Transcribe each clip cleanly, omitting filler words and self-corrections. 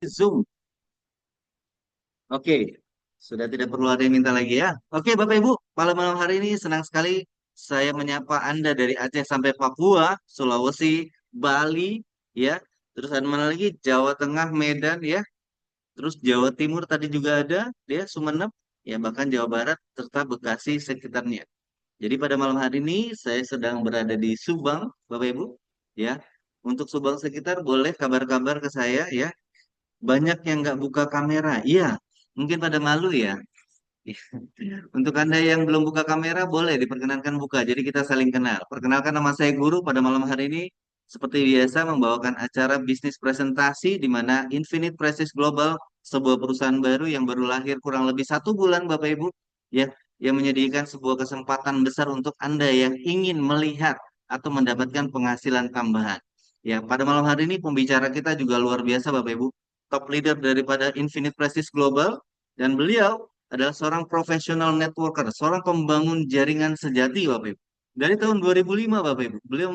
Zoom. Oke, sudah tidak perlu ada yang minta lagi ya. Oke, Bapak Ibu, pada malam hari ini senang sekali saya menyapa Anda dari Aceh sampai Papua, Sulawesi, Bali, ya. Terus ada mana lagi? Jawa Tengah, Medan, ya. Terus Jawa Timur tadi juga ada, ya, Sumeneb, ya, bahkan Jawa Barat serta Bekasi sekitarnya. Jadi pada malam hari ini saya sedang berada di Subang, Bapak Ibu, ya. Untuk Subang sekitar boleh kabar-kabar ke saya, ya. Banyak yang nggak buka kamera. Iya, mungkin pada malu ya. Untuk Anda yang belum buka kamera, boleh diperkenankan buka. Jadi kita saling kenal. Perkenalkan nama saya Guru pada malam hari ini. Seperti biasa membawakan acara bisnis presentasi di mana Infinite Prestige Global, sebuah perusahaan baru yang baru lahir kurang lebih 1 bulan, Bapak Ibu, ya, yang menyediakan sebuah kesempatan besar untuk Anda yang ingin melihat atau mendapatkan penghasilan tambahan. Ya, pada malam hari ini pembicara kita juga luar biasa, Bapak Ibu, top leader daripada Infinite Prestige Global, dan beliau adalah seorang profesional networker, seorang pembangun jaringan sejati, Bapak Ibu. Dari tahun 2005, Bapak Ibu, beliau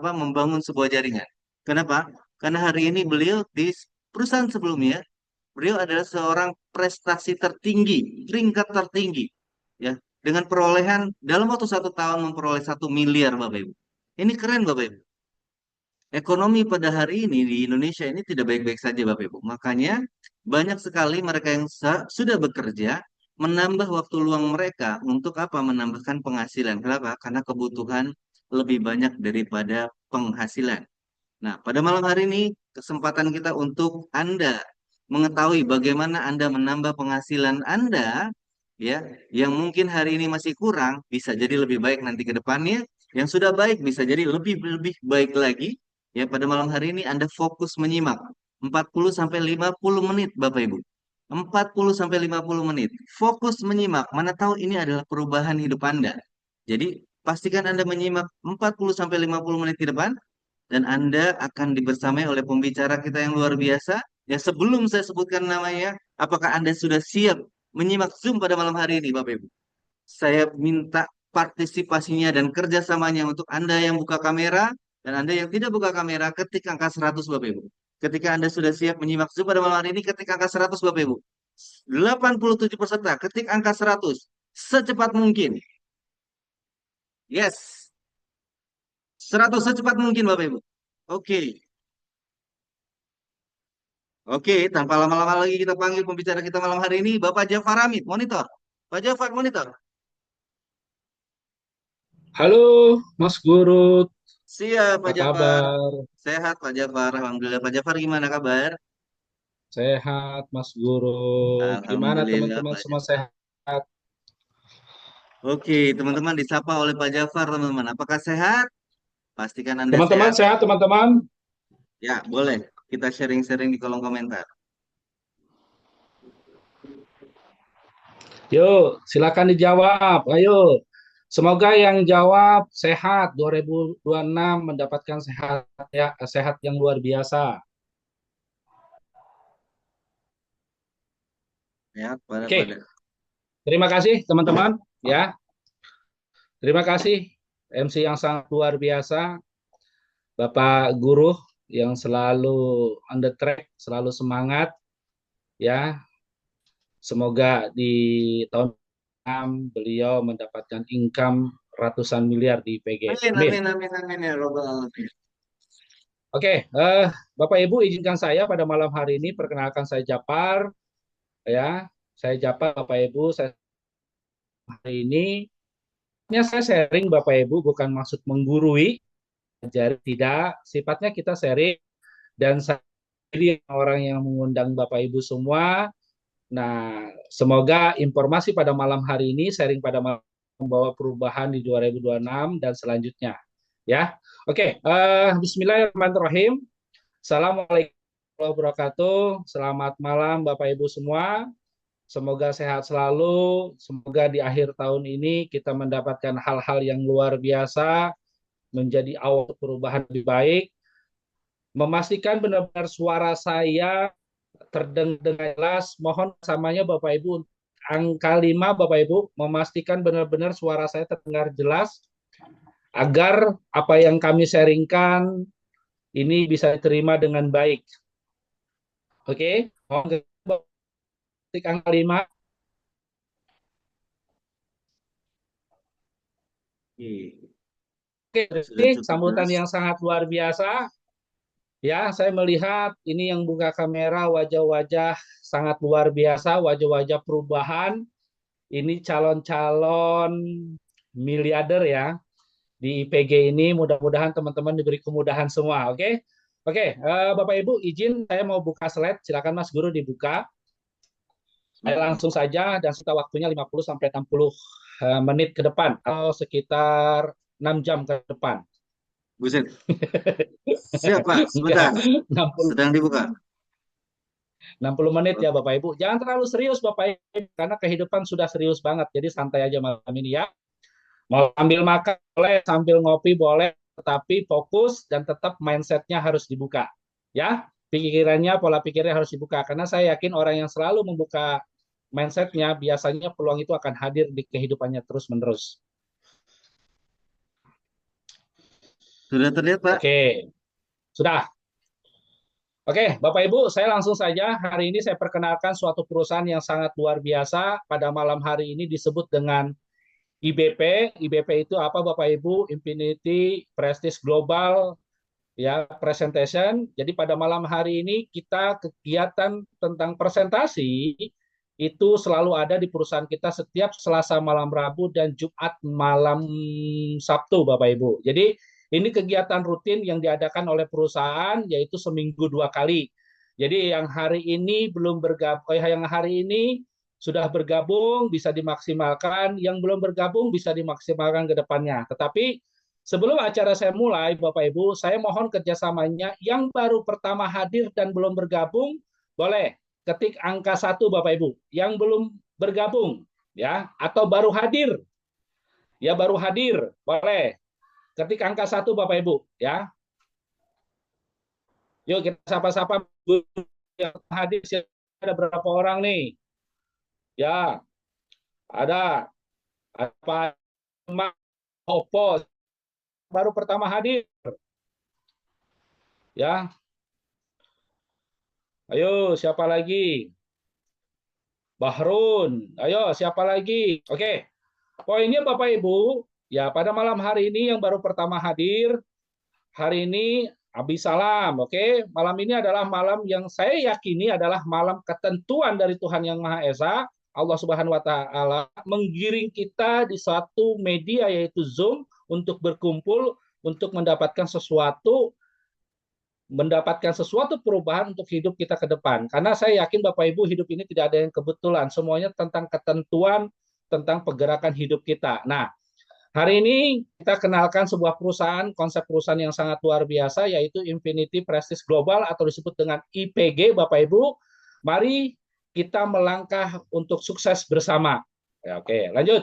membangun sebuah jaringan. Kenapa? Karena hari ini beliau di perusahaan sebelumnya, beliau adalah seorang prestasi tertinggi, peringkat tertinggi, ya, dengan perolehan dalam waktu 1 tahun memperoleh 1 miliar, Bapak Ibu. Ini keren, Bapak Ibu. Ekonomi pada hari ini di Indonesia ini tidak baik-baik saja, Bapak Ibu. Makanya banyak sekali mereka yang sudah bekerja menambah waktu luang mereka untuk apa? Menambahkan penghasilan. Kenapa? Karena kebutuhan lebih banyak daripada penghasilan. Nah, pada malam hari ini kesempatan kita untuk Anda mengetahui bagaimana Anda menambah penghasilan Anda, ya, yang mungkin hari ini masih kurang, bisa jadi lebih baik nanti ke depannya. Yang sudah baik bisa jadi lebih lebih baik lagi. Ya, pada malam hari ini Anda fokus menyimak 40 sampai 50 menit, Bapak Ibu. 40 sampai 50 menit. Fokus menyimak, mana tahu ini adalah perubahan hidup Anda. Jadi, pastikan Anda menyimak 40 sampai 50 menit ke depan dan Anda akan dibersamai oleh pembicara kita yang luar biasa. Ya, sebelum saya sebutkan namanya, apakah Anda sudah siap menyimak Zoom pada malam hari ini, Bapak Ibu? Saya minta partisipasinya dan kerjasamanya untuk Anda yang buka kamera dan Anda yang tidak buka kamera ketik angka 100, Bapak Ibu. Ketika Anda sudah siap menyimak Zoom pada malam hari ini, ketik angka 100, Bapak Ibu. 87 peserta, ketik angka 100. Secepat mungkin. Yes. 100 secepat mungkin, Bapak Ibu. Oke. Oke, tanpa lama-lama lagi kita panggil pembicara kita malam hari ini, Bapak Jafar Hamid, monitor. Pak Jafar, monitor. Halo, Mas Guru, Siap, apa Pak Jafar. kabar? Sehat, Pak Jafar. Alhamdulillah. Pak Jafar, gimana kabar? Sehat, Mas Guru. Gimana Alhamdulillah, teman-teman Pak semua Jafar. sehat? Oke, teman-teman disapa oleh Pak Jafar, teman-teman. Apakah sehat? Pastikan Anda Teman-teman sehat. sehat, teman-teman? Ya, boleh. Kita sharing-sharing di kolom komentar. Yuk, silakan dijawab. Ayo. Semoga yang jawab sehat 2026 mendapatkan sehat ya, sehat yang luar biasa. Ya, pada. Oke, terima kasih teman-teman ya. Terima kasih MC yang sangat luar biasa, Bapak Guru yang selalu on the track, selalu semangat ya. Semoga di tahun 6 beliau mendapatkan income ratusan miliar di PG. Amin, Amin. amin, amin, amin, ya Robbal Alamin. Oke, Bapak Ibu izinkan saya pada malam hari ini perkenalkan saya Japar ya. Saya Japar Bapak Ibu, saya hari ini saya sharing Bapak Ibu bukan maksud menggurui, jadi tidak, sifatnya kita sharing dan saya orang yang mengundang Bapak Ibu semua. Nah, semoga informasi pada malam hari ini, sharing pada malam membawa perubahan di 2026 dan selanjutnya. Ya, oke. Bismillahirrahmanirrahim. Assalamualaikum warahmatullahi wabarakatuh. Selamat malam Bapak Ibu semua. Semoga sehat selalu. Semoga di akhir tahun ini kita mendapatkan hal-hal yang luar biasa, menjadi awal perubahan lebih baik. Memastikan benar-benar suara saya terdengar jelas. Mohon samanya Bapak Ibu angka 5 Bapak Ibu memastikan benar-benar suara saya terdengar jelas agar apa yang kami sharingkan ini bisa diterima dengan baik. Oke, mohon ketik angka 5. Oke, Oke, sudah ini cukup sambutan jelas. yang sangat luar biasa. Ya, saya melihat ini yang buka kamera wajah-wajah sangat luar biasa, wajah-wajah perubahan. Ini calon-calon miliarder ya di IPG ini. Mudah-mudahan teman-teman diberi kemudahan semua. Oke, oke, Bapak Ibu izin saya mau buka slide. Silakan Mas Guru dibuka. Saya langsung saja dan kita waktunya 50 sampai 60 menit ke depan atau sekitar 6 jam ke depan. Buset. Siap, Pak. Enggak, Sebentar. 60 Sedang dibuka. 60 menit Oke. ya Bapak Ibu. Jangan terlalu serius Bapak Ibu karena kehidupan sudah serius banget. Jadi santai aja malam ini ya. Mau sambil makan boleh, sambil ngopi boleh, tetapi fokus dan tetap mindsetnya harus dibuka. Ya, pikirannya, pola pikirnya harus dibuka. Karena saya yakin orang yang selalu membuka mindsetnya, biasanya peluang itu akan hadir di kehidupannya terus-menerus. Sudah terlihat, Pak? Oke, sudah. Oke, Bapak Ibu, saya langsung saja. Hari ini saya perkenalkan suatu perusahaan yang sangat luar biasa. Pada malam hari ini disebut dengan IBP. IBP itu apa Bapak Ibu? Infinity Prestige Global ya presentation. Jadi pada malam hari ini kita kegiatan tentang presentasi itu selalu ada di perusahaan kita setiap Selasa malam Rabu dan Jumat malam Sabtu Bapak Ibu. Jadi ini kegiatan rutin yang diadakan oleh perusahaan yaitu seminggu 2 kali. Jadi yang hari ini belum bergabung, yang hari ini sudah bergabung bisa dimaksimalkan, yang belum bergabung bisa dimaksimalkan ke depannya. Tetapi sebelum acara saya mulai, Bapak Ibu, saya mohon kerjasamanya yang baru pertama hadir dan belum bergabung, boleh ketik angka 1 Bapak Ibu. Yang belum bergabung, ya, atau baru hadir, ya baru hadir, boleh ketik angka 1 Bapak Ibu, ya. Yuk kita sapa-sapa yang hadir, ada berapa orang nih? Ya, ada apa Oppo baru pertama hadir, ya. Ayo siapa lagi? Bahrun. Ayo, siapa lagi? Oke, poinnya Bapak Ibu, ya pada malam hari ini yang baru pertama hadir, hari ini Abi Salam, oke? Malam ini adalah malam yang saya yakini adalah malam ketentuan dari Tuhan Yang Maha Esa, Allah Subhanahu wa taala menggiring kita di suatu media yaitu Zoom untuk berkumpul untuk mendapatkan sesuatu perubahan untuk hidup kita ke depan. Karena saya yakin Bapak Ibu hidup ini tidak ada yang kebetulan, semuanya tentang ketentuan, tentang pergerakan hidup kita. Nah, hari ini kita kenalkan sebuah perusahaan, konsep perusahaan yang sangat luar biasa, yaitu Infinity Prestige Global atau disebut dengan IPG, Bapak Ibu. Mari kita melangkah untuk sukses bersama. Ya, oke, lanjut.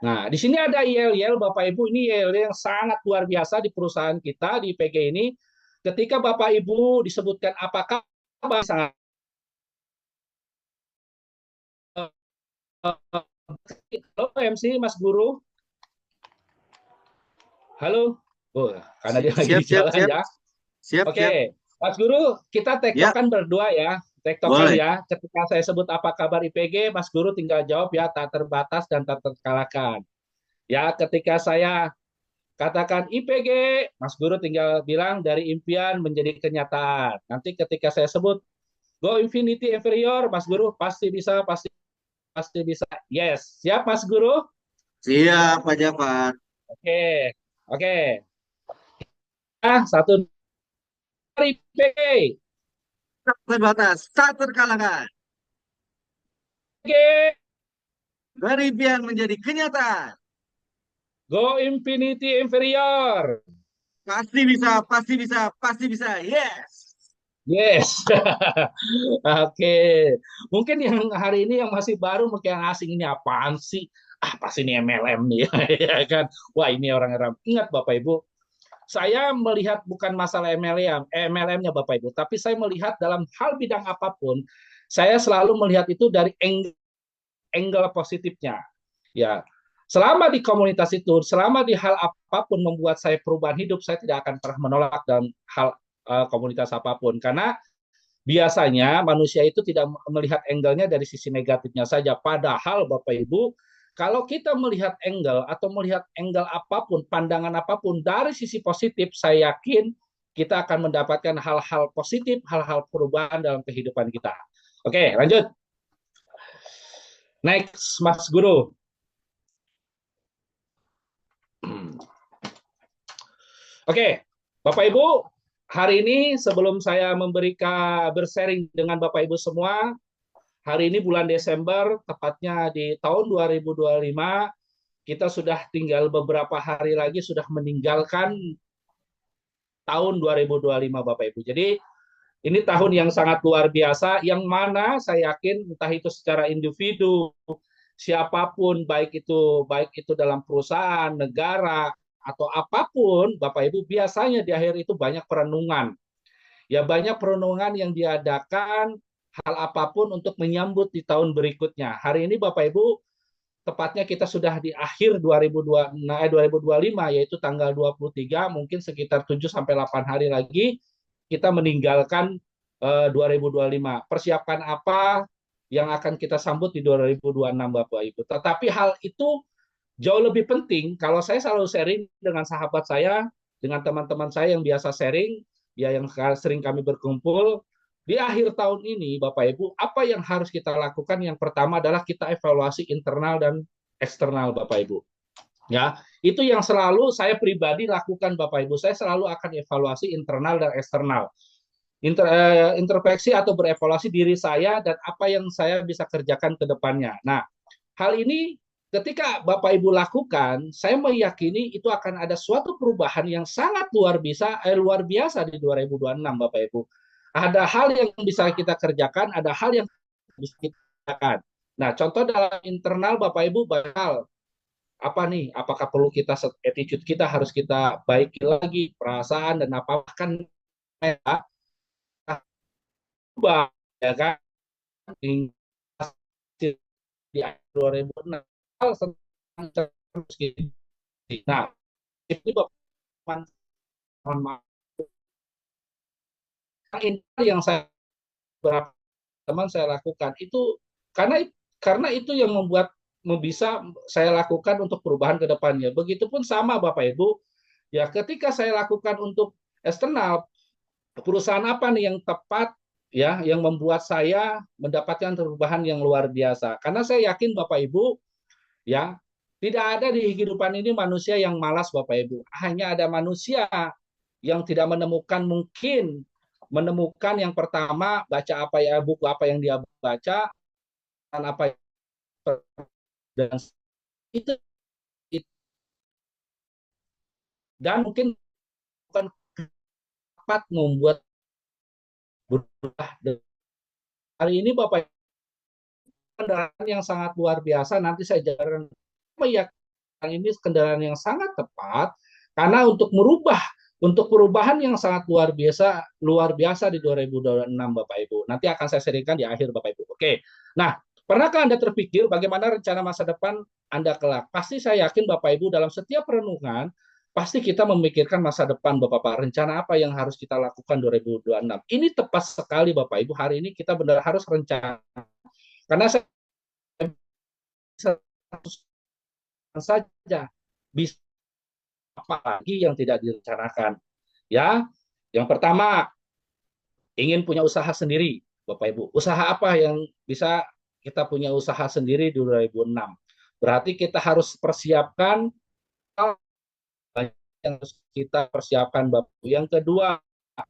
Nah, di sini ada yel-yel, Bapak Ibu, ini yel yang sangat luar biasa di perusahaan kita, di IPG ini. Ketika Bapak Ibu disebutkan apakah sangat halo MC Mas Guru, halo. Oh, karena dia lagi Siap, di siap, jalan siap. ya. Siap, siap. Oke, Mas Guru, kita Ya, tektokan berdua ya. Tektokan boleh. ya. Ketika saya sebut apa kabar IPG, Mas Guru tinggal jawab ya, tak terbatas dan tak terkalahkan. Ya, ketika saya katakan IPG, Mas Guru tinggal bilang dari impian menjadi kenyataan. Nanti ketika saya sebut Go Infinity Inferior, Mas Guru pasti bisa, pasti pasti bisa. Yes, siap Mas Guru? Siap, Pak Jafar. Oke, oke. Satu dari IPG. Tak terbatas, tak terkalahkan. IPG, Dari impian menjadi kenyataan. Go Infinity Inferior. Pasti bisa, pasti bisa, pasti bisa. Yes. Yes. Oke. Mungkin yang hari ini yang masih baru, mungkin yang asing ini apaan sih? Ah, pasti ini MLM nih. Ya kan? Wah, ini orang-orang. Ingat Bapak Ibu, saya melihat bukan masalah MLM-nya Bapak Ibu, tapi saya melihat dalam hal bidang apapun, saya selalu melihat itu dari angle positifnya. Ya, selama di komunitas itu, selama di hal apapun membuat saya perubahan hidup, saya tidak akan pernah menolak dalam hal komunitas apapun. Karena biasanya manusia itu tidak melihat angle-nya dari sisi negatifnya saja. Padahal Bapak Ibu, kalau kita melihat angle atau melihat angle apapun, pandangan apapun dari sisi positif, saya yakin kita akan mendapatkan hal-hal positif, hal-hal perubahan dalam kehidupan kita. Oke, lanjut. Next, Mas Guru. Oke, Bapak Ibu, hari ini sebelum saya bersharing dengan Bapak Ibu semua, hari ini bulan Desember, tepatnya di tahun 2025, kita sudah tinggal beberapa hari lagi sudah meninggalkan tahun 2025, Bapak Ibu. Jadi ini tahun yang sangat luar biasa, yang mana saya yakin entah itu secara individu, siapapun, baik itu dalam perusahaan, negara, atau apapun, Bapak Ibu, biasanya di akhir itu banyak perenungan. Ya banyak perenungan yang diadakan hal apapun untuk menyambut di tahun berikutnya. Hari ini Bapak Ibu, tepatnya kita sudah di akhir 2025, yaitu tanggal 23, mungkin sekitar 7 sampai 8 hari lagi kita meninggalkan 2025. Persiapkan apa yang akan kita sambut di 2026, Bapak Ibu. Tetapi hal itu jauh lebih penting kalau saya selalu sharing dengan sahabat saya, dengan teman-teman saya yang biasa sharing, ya yang sering kami berkumpul. Di akhir tahun ini, Bapak Ibu, apa yang harus kita lakukan? Yang pertama adalah kita evaluasi internal dan eksternal, Bapak Ibu. Ya, itu yang selalu saya pribadi lakukan, Bapak Ibu. Saya selalu akan evaluasi internal dan eksternal. Introspeksi atau berevaluasi diri saya dan apa yang saya bisa kerjakan ke depannya. Nah, hal ini ketika Bapak Ibu lakukan, saya meyakini itu akan ada suatu perubahan yang sangat luar biasa di 2026, Bapak Ibu. Ada hal yang bisa kita kerjakan, ada hal yang bisa kita kerjakan. Nah, contoh dalam internal Bapak Ibu bakal apa nih? Apakah perlu kita attitude kita harus kita baiki lagi, perasaan dan apa kan berubah ya kan? Di 2006 terus gitu. Nah, ini Bapak mohon maaf yang saya beberapa teman saya lakukan itu karena karena itu yang membuat bisa saya lakukan untuk perubahan ke depannya. Begitupun sama Bapak Ibu, ya ketika saya lakukan untuk eksternal, perusahaan apa nih yang tepat ya yang membuat saya mendapatkan perubahan yang luar biasa. Karena saya yakin Bapak Ibu ya tidak ada di kehidupan ini manusia yang malas Bapak Ibu. Hanya ada manusia yang tidak menemukan yang pertama baca apa ya buku apa yang dia baca dan apa dan itu dan mungkin bukan dapat membuat berubah. Hari ini Bapak kendaraan yang sangat luar biasa nanti saya jalan ya ini kendaraan yang sangat tepat karena untuk perubahan yang sangat luar biasa di 2026 Bapak Ibu. Nanti akan saya sharingkan di akhir Bapak Ibu. Oke. Nah, pernahkah Anda terpikir bagaimana rencana masa depan Anda kelak? Pasti saya yakin Bapak Ibu dalam setiap renungan pasti kita memikirkan masa depan Bapak, rencana apa yang harus kita lakukan 2026. Ini tepat sekali Bapak Ibu. Hari ini kita benar harus rencana. Karena saya saja bisa apa lagi yang tidak direncanakan. Ya, yang pertama ingin punya usaha sendiri, Bapak Ibu. Usaha apa yang bisa kita punya usaha sendiri di 2006? Berarti kita harus persiapkan yang harus kita persiapkan, Bapak. Yang kedua,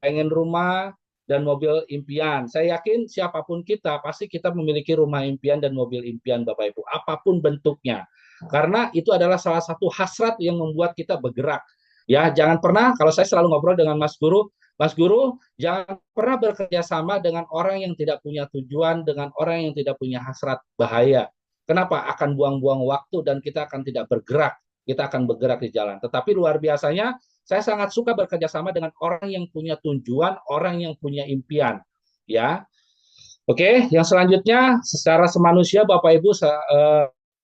pengen rumah dan mobil impian. Saya yakin siapapun kita, pasti kita memiliki rumah impian dan mobil impian, Bapak Ibu. Apapun bentuknya. Karena itu adalah salah satu hasrat yang membuat kita bergerak. Ya, jangan pernah, kalau saya selalu ngobrol dengan Mas Guru, jangan pernah bekerja sama dengan orang yang tidak punya tujuan, dengan orang yang tidak punya hasrat, bahaya. Kenapa? Akan buang-buang waktu dan kita akan tidak bergerak. Kita akan bergerak di jalan. Tetapi luar biasanya, saya sangat suka bekerja sama dengan orang yang punya tujuan, orang yang punya impian. Ya, oke. Yang selanjutnya, secara semanusia, Bapak Ibu,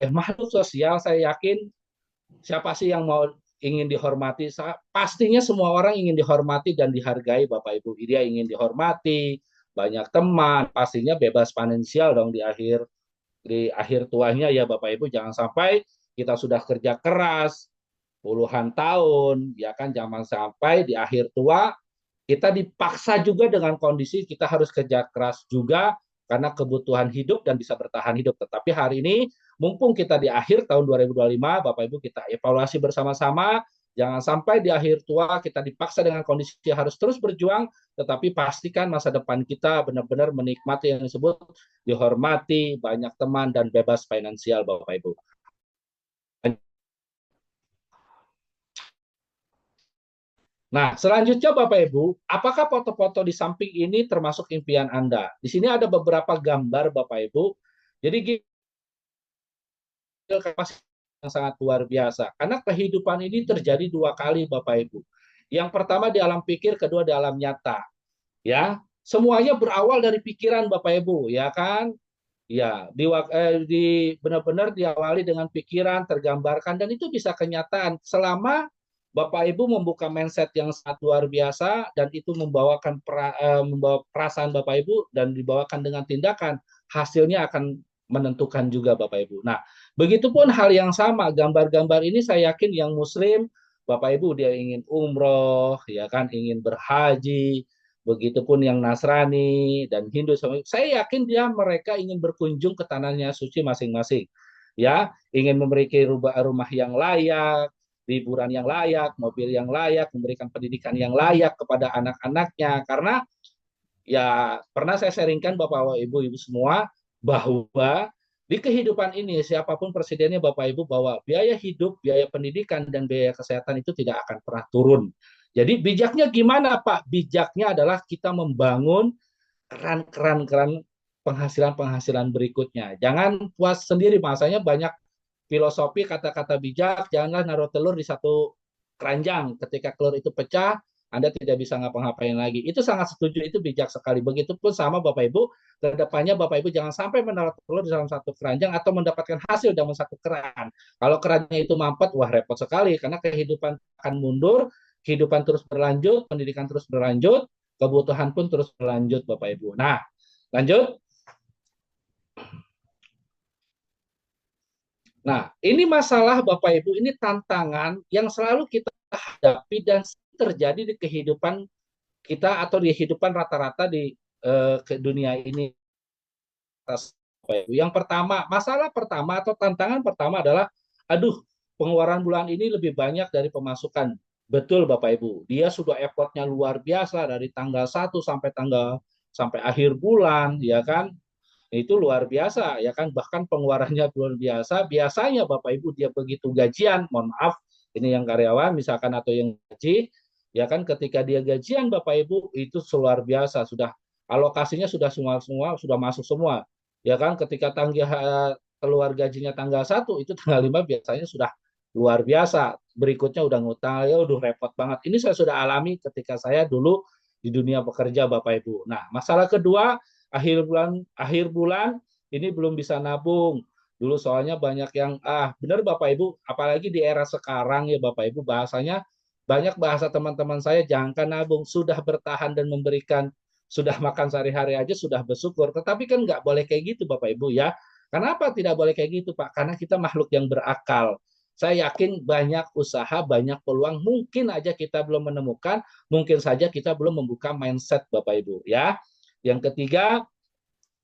makhluk sosial, saya yakin siapa sih yang mau ingin dihormati. Pastinya semua orang ingin dihormati dan dihargai, Bapak Ibu. Dia ingin dihormati, banyak teman, pastinya bebas finansial dong di akhir tuanya ya Bapak Ibu. Jangan sampai kita sudah kerja keras puluhan tahun, ya kan, jangan sampai di akhir tua kita dipaksa juga dengan kondisi kita harus kerja keras juga karena kebutuhan hidup dan bisa bertahan hidup. Tetapi hari ini, mumpung kita di akhir tahun 2025, Bapak Ibu kita evaluasi bersama-sama, jangan sampai di akhir tua kita dipaksa dengan kondisi harus terus berjuang, tetapi pastikan masa depan kita benar-benar menikmati yang disebut dihormati, banyak teman, dan bebas finansial, Bapak Ibu. Nah, selanjutnya Bapak Ibu, apakah foto-foto di samping ini termasuk impian Anda? Di sini ada beberapa gambar Bapak Ibu. Jadi kapasitas yang sangat luar biasa. Karena kehidupan ini terjadi dua kali Bapak Ibu. Yang pertama di alam pikir, kedua di alam nyata. Ya, semuanya berawal dari pikiran Bapak Ibu, ya kan? Ya, benar-benar diawali dengan pikiran, tergambarkan, dan itu bisa kenyataan selama Bapak Ibu membuka mindset yang sangat luar biasa dan itu membawa perasaan Bapak Ibu dan dibawakan dengan tindakan, hasilnya akan menentukan juga Bapak Ibu. Nah, begitupun hal yang sama, gambar-gambar ini saya yakin yang Muslim, Bapak Ibu dia ingin umroh, ya kan, ingin berhaji, begitupun yang Nasrani dan Hindu, saya yakin mereka ingin berkunjung ke tanahnya suci masing-masing. Ya, ingin memiliki rumah yang layak, liburan yang layak, mobil yang layak, memberikan pendidikan yang layak kepada anak-anaknya. Karena ya pernah saya sharingkan Bapak Ibu semua bahwa di kehidupan ini siapapun presidennya Bapak Ibu bahwa biaya hidup, biaya pendidikan dan biaya kesehatan itu tidak akan pernah turun. Jadi bijaknya gimana Pak? Bijaknya adalah kita membangun keran-keran penghasilan-penghasilan berikutnya. Jangan puas sendiri, masanya banyak filosofi kata-kata bijak, janganlah naruh telur di satu keranjang. Ketika telur itu pecah, Anda tidak bisa ngapa-ngapain lagi. Itu sangat setuju, itu bijak sekali. Begitupun sama Bapak Ibu, ke depannya Bapak Ibu jangan sampai menaruh telur di dalam satu keranjang atau mendapatkan hasil dalam satu keran. Kalau kerannya itu mampet, wah repot sekali karena kehidupan akan mundur, kehidupan terus berlanjut, pendidikan terus berlanjut, kebutuhan pun terus berlanjut Bapak Ibu. Nah, lanjut. Nah, ini masalah Bapak Ibu, ini tantangan yang selalu kita hadapi dan terjadi di kehidupan kita atau di kehidupan rata-rata di ke dunia ini. Yang pertama, masalah pertama atau tantangan pertama adalah, aduh, pengeluaran bulan ini lebih banyak dari pemasukan. Betul Bapak Ibu, dia sudah effortnya luar biasa dari tanggal 1 sampai akhir bulan, ya kan? Itu luar biasa ya kan, bahkan pengeluarannya luar biasa. Biasanya Bapak Ibu dia begitu gajian, mohon maaf ini yang karyawan misalkan atau yang gaji, ya kan, ketika dia gajian Bapak Ibu itu luar biasa, sudah alokasinya sudah semua sudah masuk semua, ya kan. Ketika keluar gajinya tanggal 1 itu tanggal 5 biasanya sudah luar biasa, berikutnya udah ngutang, ya udah repot banget. Ini saya sudah alami ketika saya dulu di dunia bekerja Bapak Ibu. Nah, masalah kedua, akhir bulan ini belum bisa nabung. Dulu soalnya banyak yang benar Bapak Ibu, apalagi di era sekarang ya Bapak Ibu, bahasanya banyak bahasa teman-teman saya, jangankan nabung, sudah bertahan dan memberikan, sudah makan sehari-hari aja sudah bersyukur. Tetapi kan nggak boleh kayak gitu Bapak Ibu ya. Kenapa tidak boleh kayak gitu Pak? Karena kita makhluk yang berakal. Saya yakin banyak usaha, banyak peluang, mungkin aja kita belum menemukan, mungkin saja kita belum membuka mindset Bapak Ibu ya. Yang ketiga,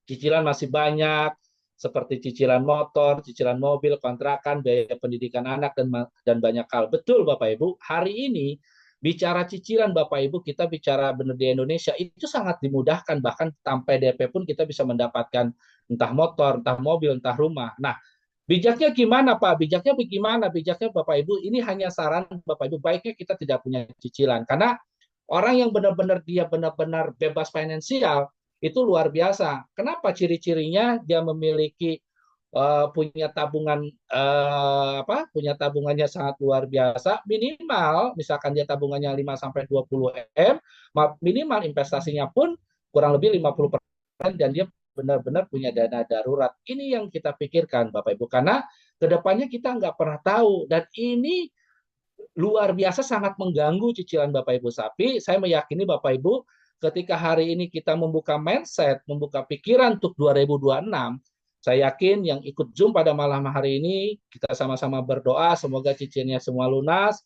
cicilan masih banyak, seperti cicilan motor, cicilan mobil, kontrakan, biaya pendidikan anak, dan banyak hal. Betul Bapak Ibu, hari ini bicara cicilan Bapak Ibu, kita bicara benar di Indonesia, itu sangat dimudahkan, bahkan sampai DP pun kita bisa mendapatkan entah motor, entah mobil, entah rumah. Nah, bijaknya gimana Pak? Bijaknya bagaimana? Bijaknya Bapak Ibu, ini hanya saran Bapak Ibu, baiknya kita tidak punya cicilan. Karena orang yang benar-benar dia benar-benar bebas finansial itu luar biasa. Kenapa? Ciri-cirinya dia memiliki punya tabungan punya tabungannya sangat luar biasa. Minimal misalkan dia tabungannya 5 sampai 20 M, minimal investasinya pun kurang lebih 50% dan dia benar-benar punya dana darurat. Ini yang kita pikirkan Bapak Ibu, karena kedepannya kita nggak pernah tahu, dan ini luar biasa sangat mengganggu cicilan Bapak Ibu. Tapi saya meyakini Bapak Ibu ketika hari ini kita membuka mindset, membuka pikiran untuk 2026, saya yakin yang ikut Zoom pada malam hari ini kita sama-sama berdoa semoga cicilannya semua lunas.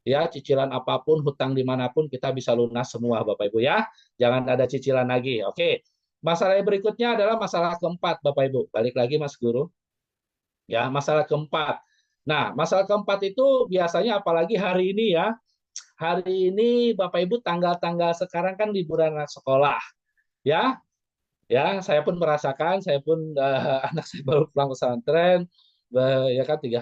Ya, cicilan apapun, hutang dimanapun kita bisa lunas semua Bapak Ibu ya. Jangan ada cicilan lagi. Oke. Masalah berikutnya adalah masalah keempat Bapak Ibu. Balik lagi Mas Guru. Ya, masalah keempat. Nah, masalah keempat itu biasanya apalagi hari ini ya. Hari ini Bapak Ibu tanggal-tanggal sekarang kan liburan anak sekolah. Ya, ya saya pun merasakan, saya pun anak saya baru pulang pesantren, ya kan 3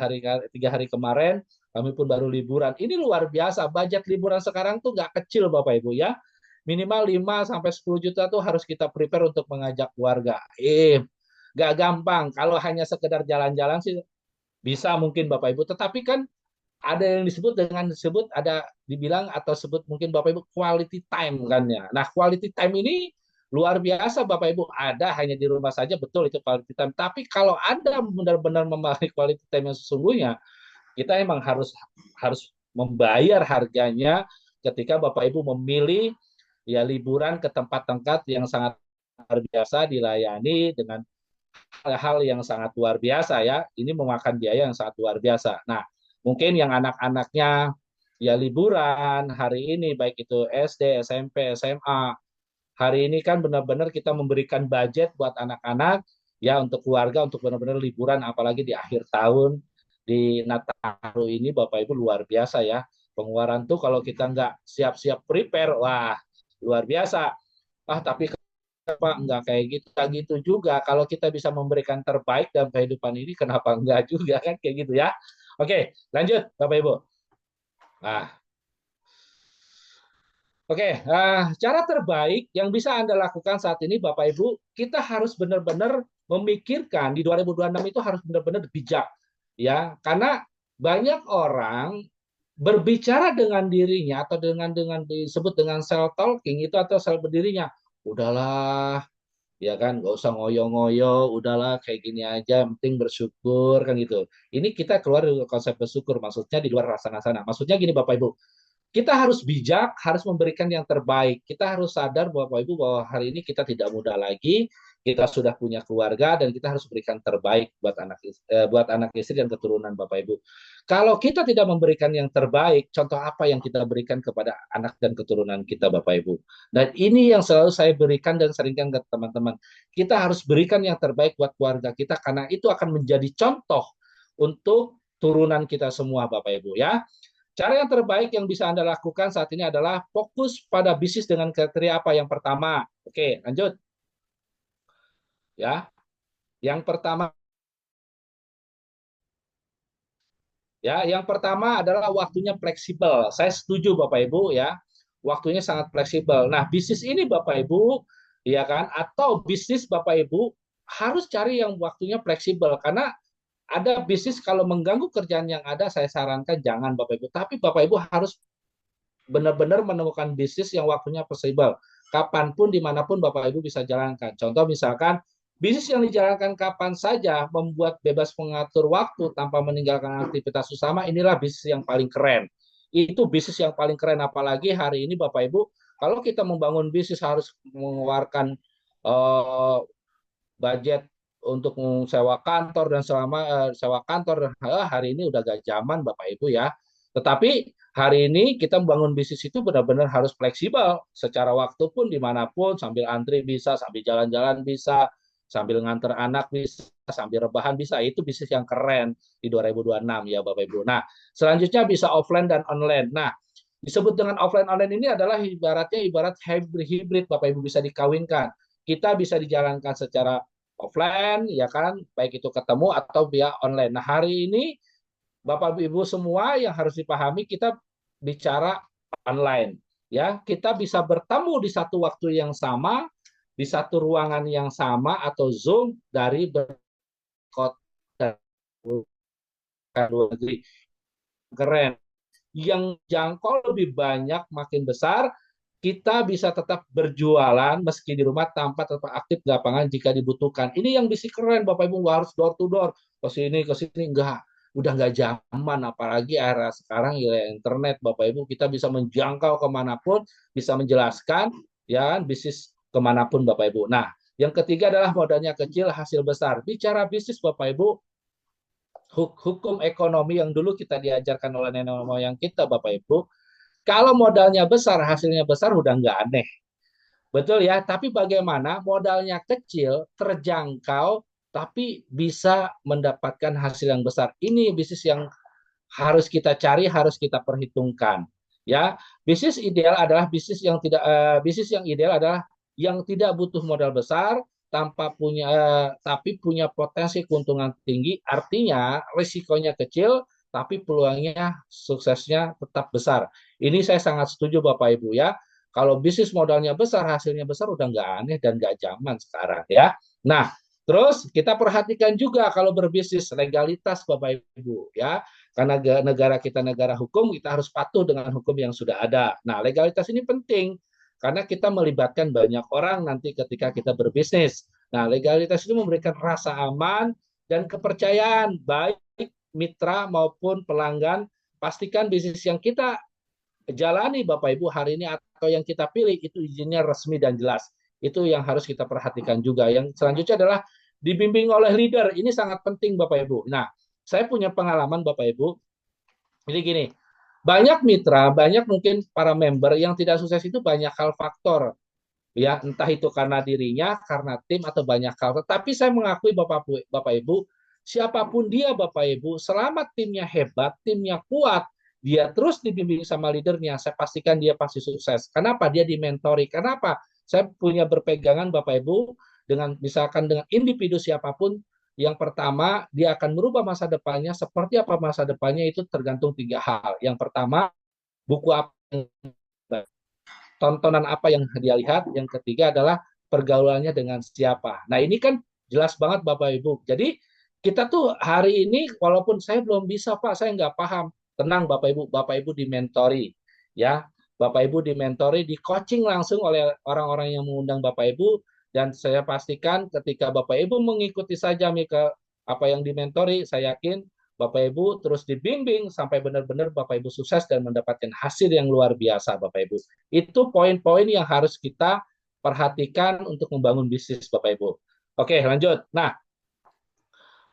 hari kemarin kami pun baru liburan. Ini luar biasa, budget liburan sekarang tuh nggak kecil Bapak Ibu ya. Minimal 5 sampai 10 juta tuh harus kita prepare untuk mengajak keluarga. Nggak gampang. Kalau hanya sekedar jalan-jalan sih bisa mungkin Bapak Ibu, tetapi kan ada yang disebut ada dibilang atau sebut mungkin Bapak Ibu quality time kan ya. Nah, quality time ini luar biasa Bapak Ibu, ada hanya di rumah saja betul itu quality time. Tapi kalau Anda benar-benar memahami quality time yang sesungguhnya, kita emang harus harus membayar harganya ketika Bapak Ibu memilih ya liburan ke tempat-tempat yang sangat luar biasa dilayani dengan hal-hal yang sangat luar biasa ya. Ini memakan biaya yang sangat luar biasa. Nah, mungkin yang anak-anaknya ya liburan hari ini baik itu SD, SMP, SMA. Hari ini kan benar-benar kita memberikan budget buat anak-anak ya untuk keluarga untuk benar-benar liburan apalagi di akhir tahun di Nataru ini Bapak Ibu luar biasa ya. Pengeluaran tuh kalau kita nggak siap-siap prepare, wah luar biasa. Ah, tapi Pak enggak kayak gitu gitu juga kalau kita bisa memberikan terbaik dalam kehidupan ini kenapa enggak juga kan kayak gitu ya. Oke, lanjut Bapak Ibu. Nah, oke, cara terbaik yang bisa Anda lakukan saat ini Bapak Ibu, kita harus benar-benar memikirkan di 2026 itu harus benar-benar bijak ya, karena banyak orang berbicara dengan dirinya atau dengan disebut dengan self talking itu atau self berdirinya. Udahlah, ya kan nggak usah ngoyo-ngoyo, udahlah kayak gini aja, yang penting bersyukur kan gitu. Ini kita keluar dari konsep bersyukur, maksudnya di luar sana. Maksudnya gini Bapak Ibu, kita harus bijak, harus memberikan yang terbaik. Kita harus sadar Bapak Ibu bahwa hari ini kita tidak muda lagi, kita sudah punya keluarga dan kita harus berikan terbaik buat anak istri dan keturunan Bapak Ibu. Kalau kita tidak memberikan yang terbaik, contoh apa yang kita berikan kepada anak dan keturunan kita Bapak Ibu. Dan ini yang selalu saya berikan dan seringkan ke teman-teman. Kita harus berikan yang terbaik buat keluarga kita karena itu akan menjadi contoh untuk turunan kita semua Bapak Ibu ya. Cara yang terbaik yang bisa Anda lakukan saat ini adalah fokus pada bisnis dengan kriteria apa? Yang pertama, oke, lanjut ya. Yang pertama yang pertama adalah waktunya fleksibel. Saya setuju Bapak Ibu ya. Waktunya sangat fleksibel. Nah, bisnis ini Bapak Ibu ya kan atau bisnis Bapak Ibu harus cari yang waktunya fleksibel karena ada bisnis kalau mengganggu kerjaan yang ada saya sarankan jangan Bapak Ibu. Tapi Bapak Ibu harus benar-benar menemukan bisnis yang waktunya fleksibel. Kapanpun, dimanapun Bapak Ibu bisa jalankan. Contoh misalkan, bisnis yang dijalankan kapan saja, membuat bebas mengatur waktu tanpa meninggalkan aktivitas utama, inilah bisnis yang paling keren. Itu bisnis yang paling keren, apalagi hari ini Bapak Ibu, kalau kita membangun bisnis harus mengeluarkan budget untuk sewa kantor dan sewa kantor hari ini udah gak zaman Bapak Ibu ya. Tetapi hari ini kita membangun bisnis itu benar-benar harus fleksibel secara waktu pun dimanapun sambil antri bisa, sambil jalan-jalan bisa, sambil nganter anak bisa, sambil rebahan bisa. Itu bisnis yang keren di 2026 ya Bapak Ibu. Nah, selanjutnya bisa offline dan online. Nah, disebut dengan offline online ini adalah ibarat hybrid Bapak Ibu bisa dikawinkan. Kita bisa dijalankan secara offline ya kan baik itu ketemu atau via online. Nah, hari ini Bapak Ibu semua yang harus dipahami kita bicara online ya. Kita bisa bertemu di satu waktu yang sama, di satu ruangan yang sama atau Zoom dari kota luar negeri. Keren. Yang jangkau lebih banyak makin besar, kita bisa tetap berjualan meski di rumah tanpa tetap aktif di lapangan jika dibutuhkan. Ini yang bisa keren Bapak Ibu, nggak harus door to door ke sini enggak. udah nggak zaman, apalagi era sekarang ya internet, Bapak Ibu, kita bisa menjangkau kemanapun, bisa menjelaskan ya bisnis kemanapun, Bapak Ibu. Nah, yang ketiga adalah modalnya kecil, hasil besar. Bicara bisnis, Bapak Ibu, hukum ekonomi yang dulu kita diajarkan oleh nenek moyang kita, Bapak Ibu, kalau modalnya besar, hasilnya besar, udah nggak aneh. Betul ya, tapi bagaimana modalnya kecil, terjangkau, tapi bisa mendapatkan hasil yang besar. Ini bisnis yang harus kita cari, harus kita perhitungkan. Ya, bisnis ideal adalah bisnis yang ideal adalah yang tidak butuh modal besar, tapi punya potensi keuntungan tinggi. Artinya risikonya kecil, tapi peluangnya suksesnya tetap besar. Ini saya sangat setuju Bapak Ibu ya. Kalau bisnis modalnya besar, hasilnya besar udah nggak aneh dan nggak zaman sekarang ya. Nah, terus kita perhatikan juga kalau berbisnis legalitas Bapak Ibu ya. Karena negara kita negara hukum, kita harus patuh dengan hukum yang sudah ada. Nah, legalitas ini penting karena kita melibatkan banyak orang nanti ketika kita berbisnis. Nah, legalitas itu memberikan rasa aman dan kepercayaan baik mitra maupun pelanggan. Pastikan bisnis yang kita jalani Bapak Ibu hari ini atau yang kita pilih itu izinnya resmi dan jelas. Itu yang harus kita perhatikan juga. Yang selanjutnya adalah dibimbing oleh leader. Ini sangat penting Bapak Ibu. Nah, saya punya pengalaman Bapak Ibu. Jadi gini, banyak mitra, banyak mungkin para member yang tidak sukses itu banyak hal faktor. Ya, entah itu karena dirinya, karena tim atau banyak hal. Tapi saya mengakui Bapak Ibu, siapapun dia Bapak Ibu, selama timnya hebat, timnya kuat, dia terus dibimbing sama leadernya, saya pastikan dia pasti sukses. Kenapa? Dia dimentori. Kenapa? Saya punya berpegangan Bapak Ibu dengan misalkan dengan individu siapapun, yang pertama dia akan merubah masa depannya. Seperti apa masa depannya itu tergantung tiga hal. Yang pertama, buku apa, tontonan apa yang dia lihat. Yang ketiga adalah pergaulannya dengan siapa. Nah, ini kan jelas banget Bapak Ibu. Jadi kita tuh hari ini walaupun saya belum bisa Pak, saya nggak paham. Tenang Bapak Ibu dimentori ya. Bapak Ibu dimentori, di coaching langsung oleh orang-orang yang mengundang Bapak Ibu, dan saya pastikan ketika Bapak Ibu mengikuti saja ke apa yang dimentori, saya yakin Bapak Ibu terus dibimbing sampai benar-benar Bapak Ibu sukses dan mendapatkan hasil yang luar biasa Bapak Ibu. Itu poin-poin yang harus kita perhatikan untuk membangun bisnis Bapak Ibu. Oke, lanjut. Nah,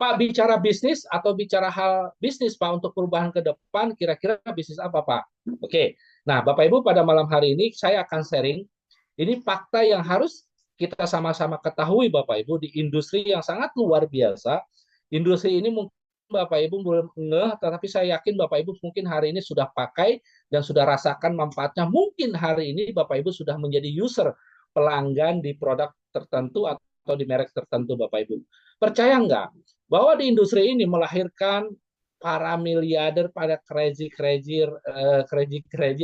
Pak, bicara bisnis atau bicara hal bisnis Pak untuk perubahan ke depan, kira-kira bisnis apa Pak? Oke, nah Bapak Ibu pada malam hari ini saya akan sharing, ini fakta yang harus kita sama-sama ketahui Bapak Ibu di industri yang sangat luar biasa. Industri ini mungkin Bapak Ibu belum ngeh, tetapi saya yakin Bapak Ibu mungkin hari ini sudah pakai dan sudah rasakan manfaatnya. Mungkin hari ini Bapak Ibu sudah menjadi user pelanggan di produk tertentu atau di merek tertentu Bapak Ibu. Percaya nggak bahwa di industri ini melahirkan para miliarder, pada crazy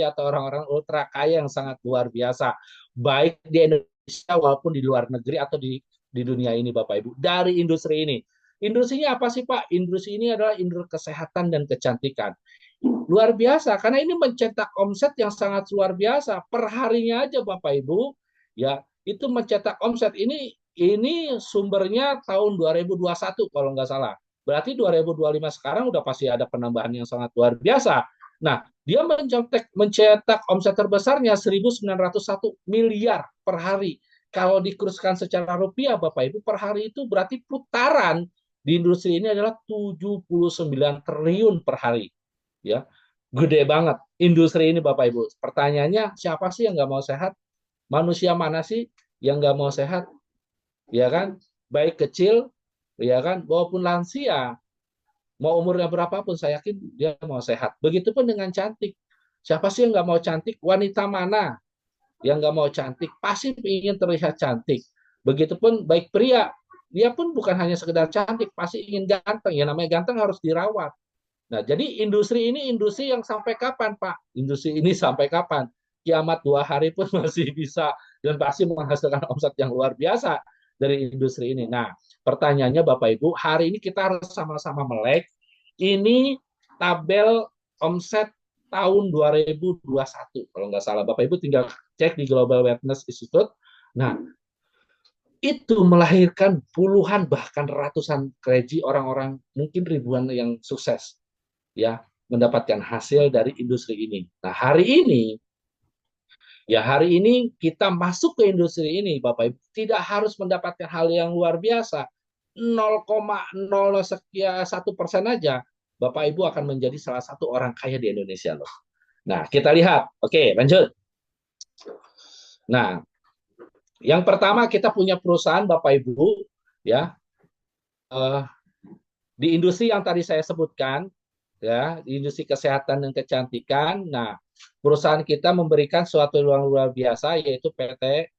atau orang-orang ultra kaya yang sangat luar biasa, baik di Indonesia maupun di luar negeri atau di dunia ini Bapak Ibu. Dari industri ini, industrinya apa sih Pak? Industri ini adalah industri kesehatan dan kecantikan. Luar biasa karena ini mencetak omset yang sangat luar biasa per harinya aja Bapak Ibu, ya itu mencetak omset ini sumbernya tahun 2021 kalau nggak salah. Berarti 2025 sekarang udah pasti ada penambahan yang sangat luar biasa. Nah, dia mencetak omset terbesarnya 1.901 miliar per hari. Kalau dikurskan secara rupiah, Bapak Ibu, per hari itu berarti putaran di industri ini adalah 79 triliun per hari. Ya, gede banget industri ini Bapak Ibu. Pertanyaannya, siapa sih yang nggak mau sehat? Manusia mana sih yang nggak mau sehat? Ya kan, baik kecil, ya kan, maupun lansia, mau umurnya berapapun, saya yakin dia mau sehat. Begitupun dengan cantik. Siapa sih yang nggak mau cantik? Wanita mana yang nggak mau cantik? Pasti ingin terlihat cantik. Begitupun baik pria, dia pun bukan hanya sekedar cantik, pasti ingin ganteng. Ya namanya ganteng harus dirawat. Nah, jadi industri ini industri yang sampai kapan, Pak? Industri ini sampai kapan? Kiamat 2 hari pun masih bisa dan pasti menghasilkan omset yang luar biasa dari industri ini. Nah, pertanyaannya Bapak Ibu, hari ini kita harus sama-sama melek. Ini tabel omset tahun 2021, kalau nggak salah. Bapak Ibu tinggal cek di Global Witness Institute. Nah, itu melahirkan puluhan bahkan ratusan kreji orang-orang mungkin ribuan yang sukses ya mendapatkan hasil dari industri ini. Nah, hari ini kita masuk ke industri ini Bapak Ibu tidak harus mendapatkan hal yang luar biasa. 0,0 sekian 1% aja Bapak Ibu akan menjadi salah satu orang kaya di Indonesia loh. Nah, kita lihat. Oke, lanjut. Nah, yang pertama kita punya perusahaan Bapak Ibu ya eh, di industri yang tadi saya sebutkan ya, di industri kesehatan dan kecantikan. Nah, perusahaan kita memberikan suatu ruang luar biasa yaitu PT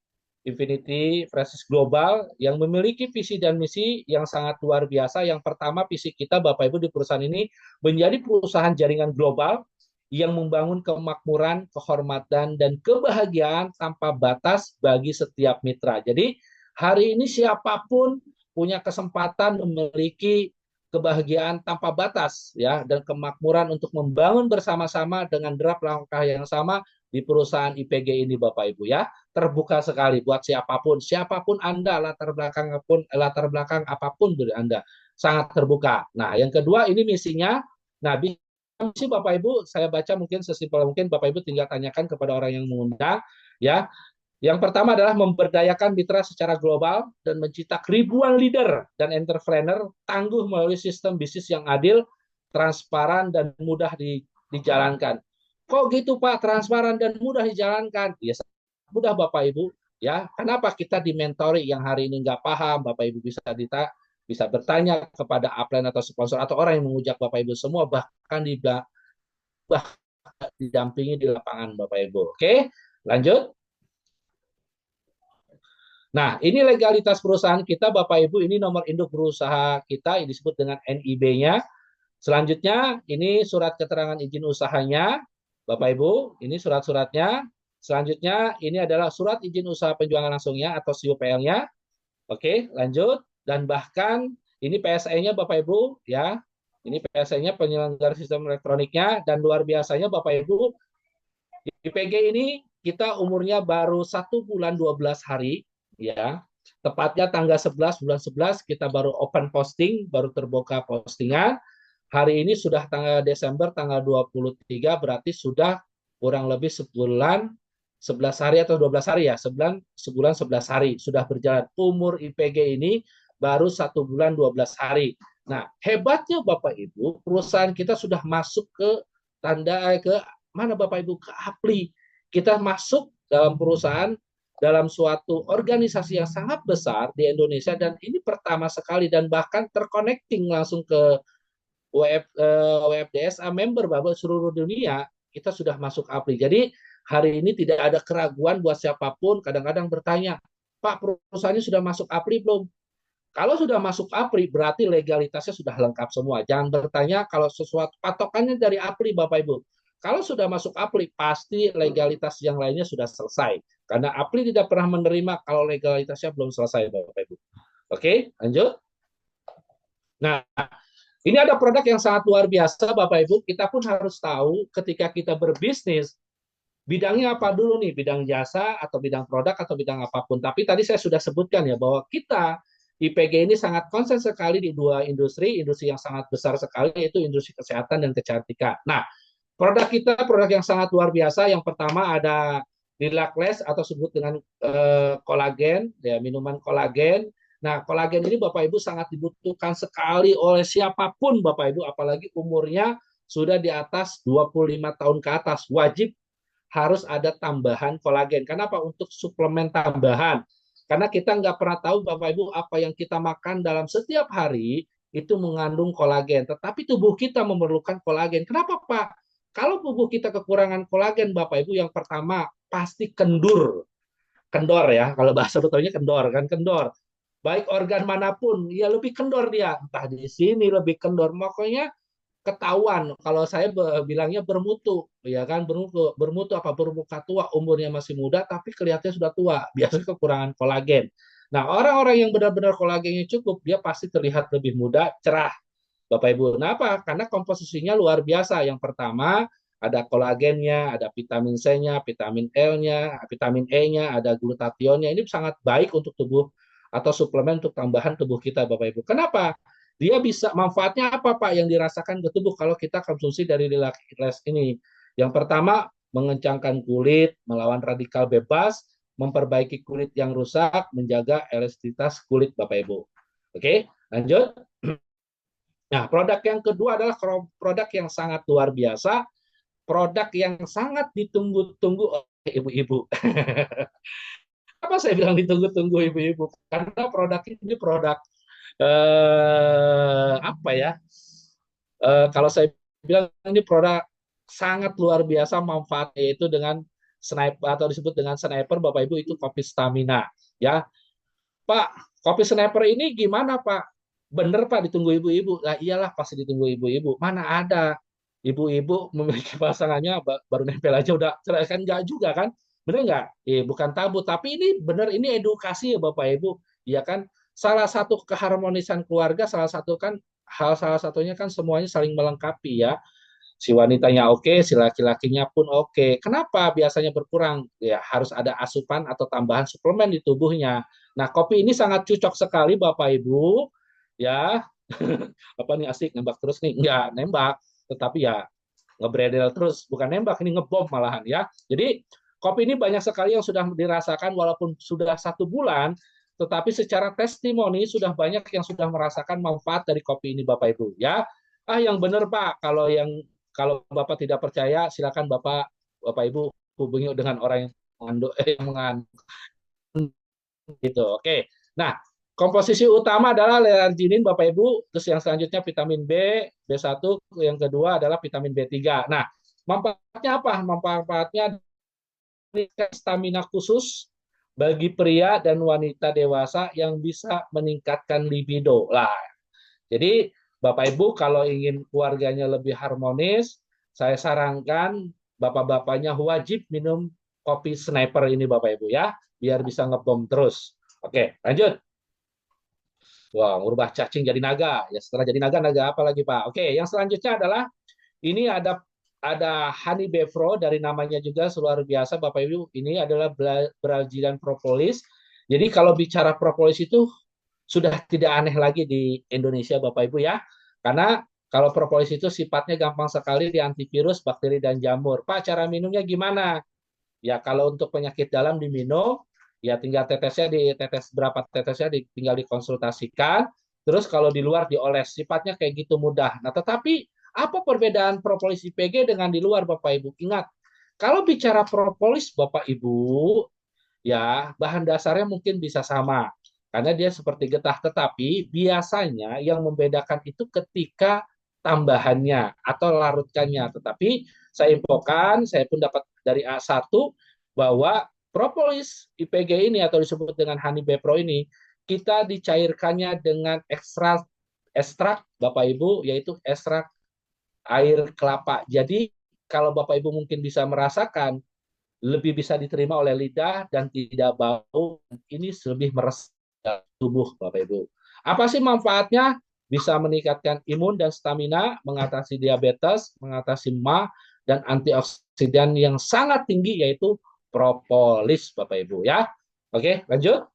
Infinity Prestige Global yang memiliki visi dan misi yang sangat luar biasa. Yang pertama, visi kita Bapak Ibu di perusahaan ini menjadi perusahaan jaringan global yang membangun kemakmuran, kehormatan, dan kebahagiaan tanpa batas bagi setiap mitra. Jadi, hari ini siapapun punya kesempatan memiliki kebahagiaan tanpa batas ya dan kemakmuran untuk membangun bersama-sama dengan derap langkah yang sama di perusahaan IPG ini Bapak Ibu ya terbuka sekali buat siapapun Anda latar belakang apapun dari Anda sangat terbuka. Nah, yang kedua ini misinya. Nah, misi Bapak Ibu saya baca mungkin sesimpel mungkin Bapak Ibu tinggal tanyakan kepada orang yang mengundang ya. Yang pertama adalah memberdayakan mitra secara global dan mencetak ribuan leader dan entrepreneur tangguh melalui sistem bisnis yang adil, transparan, dan mudah dijalankan. Kok gitu Pak, transparan dan mudah dijalankan? Ya, mudah Bapak Ibu. Ya, kenapa kita dimentori yang hari ini nggak paham, Bapak Ibu bisa bertanya kepada upline atau sponsor atau orang yang mengujak Bapak Ibu semua, bahkan didampingi di lapangan Bapak Ibu. Oke, lanjut. Nah, ini legalitas perusahaan kita, Bapak Ibu. Ini nomor induk berusaha kita, yang disebut dengan NIB-nya. Selanjutnya, ini surat keterangan izin usahanya, Bapak Ibu. Ini surat-suratnya. Selanjutnya, ini adalah surat izin usaha penjualan langsungnya atau CUPL-nya. Oke, lanjut. Dan bahkan ini PSE-nya, Bapak Ibu, ya. Ini PSE-nya penyelenggara sistem elektroniknya. Dan luar biasanya, Bapak Ibu, di PG ini kita umurnya baru 1 bulan 12 hari, ya. Tepatnya tanggal 11 bulan 11 kita baru open posting, baru terbuka postingan. Hari ini sudah tanggal Desember tanggal 23 berarti sudah kurang lebih sebulan 11 hari atau 12 hari ya, sebulan 11 hari sudah berjalan. Umur IPG ini baru 1 bulan 12 hari. Nah, hebatnya Bapak Ibu, perusahaan kita sudah masuk ke ke mana Bapak Ibu ke APLI. Kita masuk dalam perusahaan dalam suatu organisasi yang sangat besar di Indonesia dan ini pertama sekali dan bahkan terconnecting langsung ke WFDSA member Bapak seluruh dunia kita sudah masuk APLI. Jadi hari ini tidak ada keraguan buat siapapun kadang-kadang bertanya, Pak perusahaannya sudah masuk APLI belum? Kalau sudah masuk APRI, berarti legalitasnya sudah lengkap semua. Jangan bertanya kalau sesuatu patokannya dari APRI, Bapak Ibu. Kalau sudah masuk APRI, pasti legalitas yang lainnya sudah selesai. Karena APRI tidak pernah menerima kalau legalitasnya belum selesai, Bapak Ibu. Oke, lanjut. Nah, ini ada produk yang sangat luar biasa, Bapak Ibu. Kita pun harus tahu ketika kita berbisnis, bidangnya apa dulu nih, bidang jasa atau bidang produk atau bidang apapun. Tapi tadi saya sudah sebutkan ya bahwa kita IPG ini sangat konsen sekali di dua industri yang sangat besar sekali yaitu industri kesehatan dan kecantikan. Nah, produk kita produk yang sangat luar biasa. Yang pertama ada Lilacles atau sebut dengan kolagen, ya minuman kolagen. Nah, kolagen ini Bapak Ibu sangat dibutuhkan sekali oleh siapapun Bapak Ibu, apalagi umurnya sudah di atas 25 tahun ke atas, wajib harus ada tambahan kolagen. Kenapa? Untuk suplemen tambahan. Karena kita nggak pernah tahu Bapak Ibu apa yang kita makan dalam setiap hari itu mengandung kolagen. Tetapi tubuh kita memerlukan kolagen. Kenapa Pak? Kalau tubuh kita kekurangan kolagen Bapak Ibu yang pertama pasti kendur. Kendor ya, kalau bahasa betulnya kendor kan kendor. Baik organ manapun, ya lebih kendor dia. Entah di sini lebih kendor. Makanya ketahuan kalau saya bilangnya bermutu ya kan bermutu apa bermuka tua umurnya masih muda tapi kelihatannya sudah tua biasanya kekurangan kolagen. Nah orang-orang yang benar-benar kolagennya cukup dia pasti terlihat lebih muda cerah Bapak Ibu. Kenapa? Karena komposisinya luar biasa. Yang pertama ada kolagennya, ada vitamin C-nya, vitamin L-nya, vitamin E-nya, ada glutationnya. Ini sangat baik untuk tubuh atau suplemen untuk tambahan tubuh kita, Bapak Ibu. Kenapa? Dia bisa manfaatnya apa Pak yang dirasakan ke tubuh kalau kita konsumsi dari Relax ini? Yang pertama, mengencangkan kulit, melawan radikal bebas, memperbaiki kulit yang rusak, menjaga elastisitas kulit Bapak Ibu. Oke, lanjut. Nah, produk yang kedua adalah produk yang sangat luar biasa, produk yang sangat ditunggu-tunggu oleh ibu-ibu. Apa saya bilang ditunggu-tunggu ibu-ibu? Karena produk ini produk apa ya? Kalau saya bilang ini produk sangat luar biasa manfaatnya, yaitu dengan sniper atau disebut dengan sniper, Bapak Ibu, itu kopi stamina. Ya, Pak, kopi sniper ini gimana Pak? Bener Pak, ditunggu ibu-ibu. Lah iyalah pasti ditunggu ibu-ibu. Mana ada ibu-ibu memiliki pasangannya baru nempel aja udah cerai, kan enggak juga kan? Bener nggak? Bukan tabu, tapi ini bener, ini edukasi ya Bapak Ibu. Ya kan? Salah satu keharmonisan keluarga, salah satunya kan semuanya saling melengkapi ya. Si wanitanya oke, si laki-lakinya pun oke. Kenapa biasanya berkurang? Ya harus ada asupan atau tambahan suplemen di tubuhnya. Nah, kopi ini sangat cocok sekali Bapak Ibu. Ya, apa nih, asik nembak terus nih? Enggak nembak, tetapi ya ngebredel terus, bukan nembak, ini ngebom malahan ya. Jadi kopi ini banyak sekali yang sudah dirasakan walaupun sudah 1 bulan, tetapi secara testimoni sudah banyak yang sudah merasakan manfaat dari kopi ini Bapak Ibu ya. Yang benar Pak, kalau Bapak tidak percaya silakan Bapak Ibu hubungi dengan orang yang mengandung gitu. Oke. Nah, komposisi utama adalah L-arginin Bapak Ibu, terus yang selanjutnya vitamin B, B1, yang kedua adalah vitamin B3. Nah, manfaatnya apa? Manfaatnya stamina khusus bagi pria dan wanita dewasa yang bisa meningkatkan libido. Lah, jadi Bapak Ibu kalau ingin keluarganya lebih harmonis, saya sarankan bapak-bapaknya wajib minum kopi sniper ini Bapak Ibu ya, biar bisa ngebom terus. Oke, lanjut. Wah, merubah cacing jadi naga. Ya, setelah jadi naga, naga apa lagi, Pak? Oke, yang selanjutnya adalah ini ada honey bevro, dari namanya juga luar biasa, Bapak Ibu. Ini adalah Brazilian propolis. Jadi kalau bicara propolis itu sudah tidak aneh lagi di Indonesia, Bapak Ibu ya. Karena kalau propolis itu sifatnya gampang sekali di antivirus, bakteri dan jamur. Pak, cara minumnya gimana? Ya, kalau untuk penyakit dalam diminum, ya tinggal berapa tetesnya tinggal dikonsultasikan. Terus kalau di luar dioles, sifatnya kayak gitu mudah. Nah, tetapi apa perbedaan propolis IPG dengan di luar Bapak Ibu? Ingat, kalau bicara propolis Bapak Ibu, ya bahan dasarnya mungkin bisa sama karena dia seperti getah, tetapi biasanya yang membedakan itu ketika tambahannya atau larutkannya. Tetapi saya infokan, saya pun dapat dari A1 bahwa propolis IPG ini atau disebut dengan honey bepro ini kita dicairkannya dengan ekstrak Bapak Ibu, yaitu ekstrak air kelapa. Jadi kalau Bapak Ibu mungkin bisa merasakan, lebih bisa diterima oleh lidah dan tidak bau. Ini lebih meresap tubuh Bapak Ibu. Apa sih manfaatnya? Bisa meningkatkan imun dan stamina, mengatasi diabetes, mengatasi MA, dan antioksidan yang sangat tinggi yaitu propolis Bapak Ibu ya. Oke, lanjut.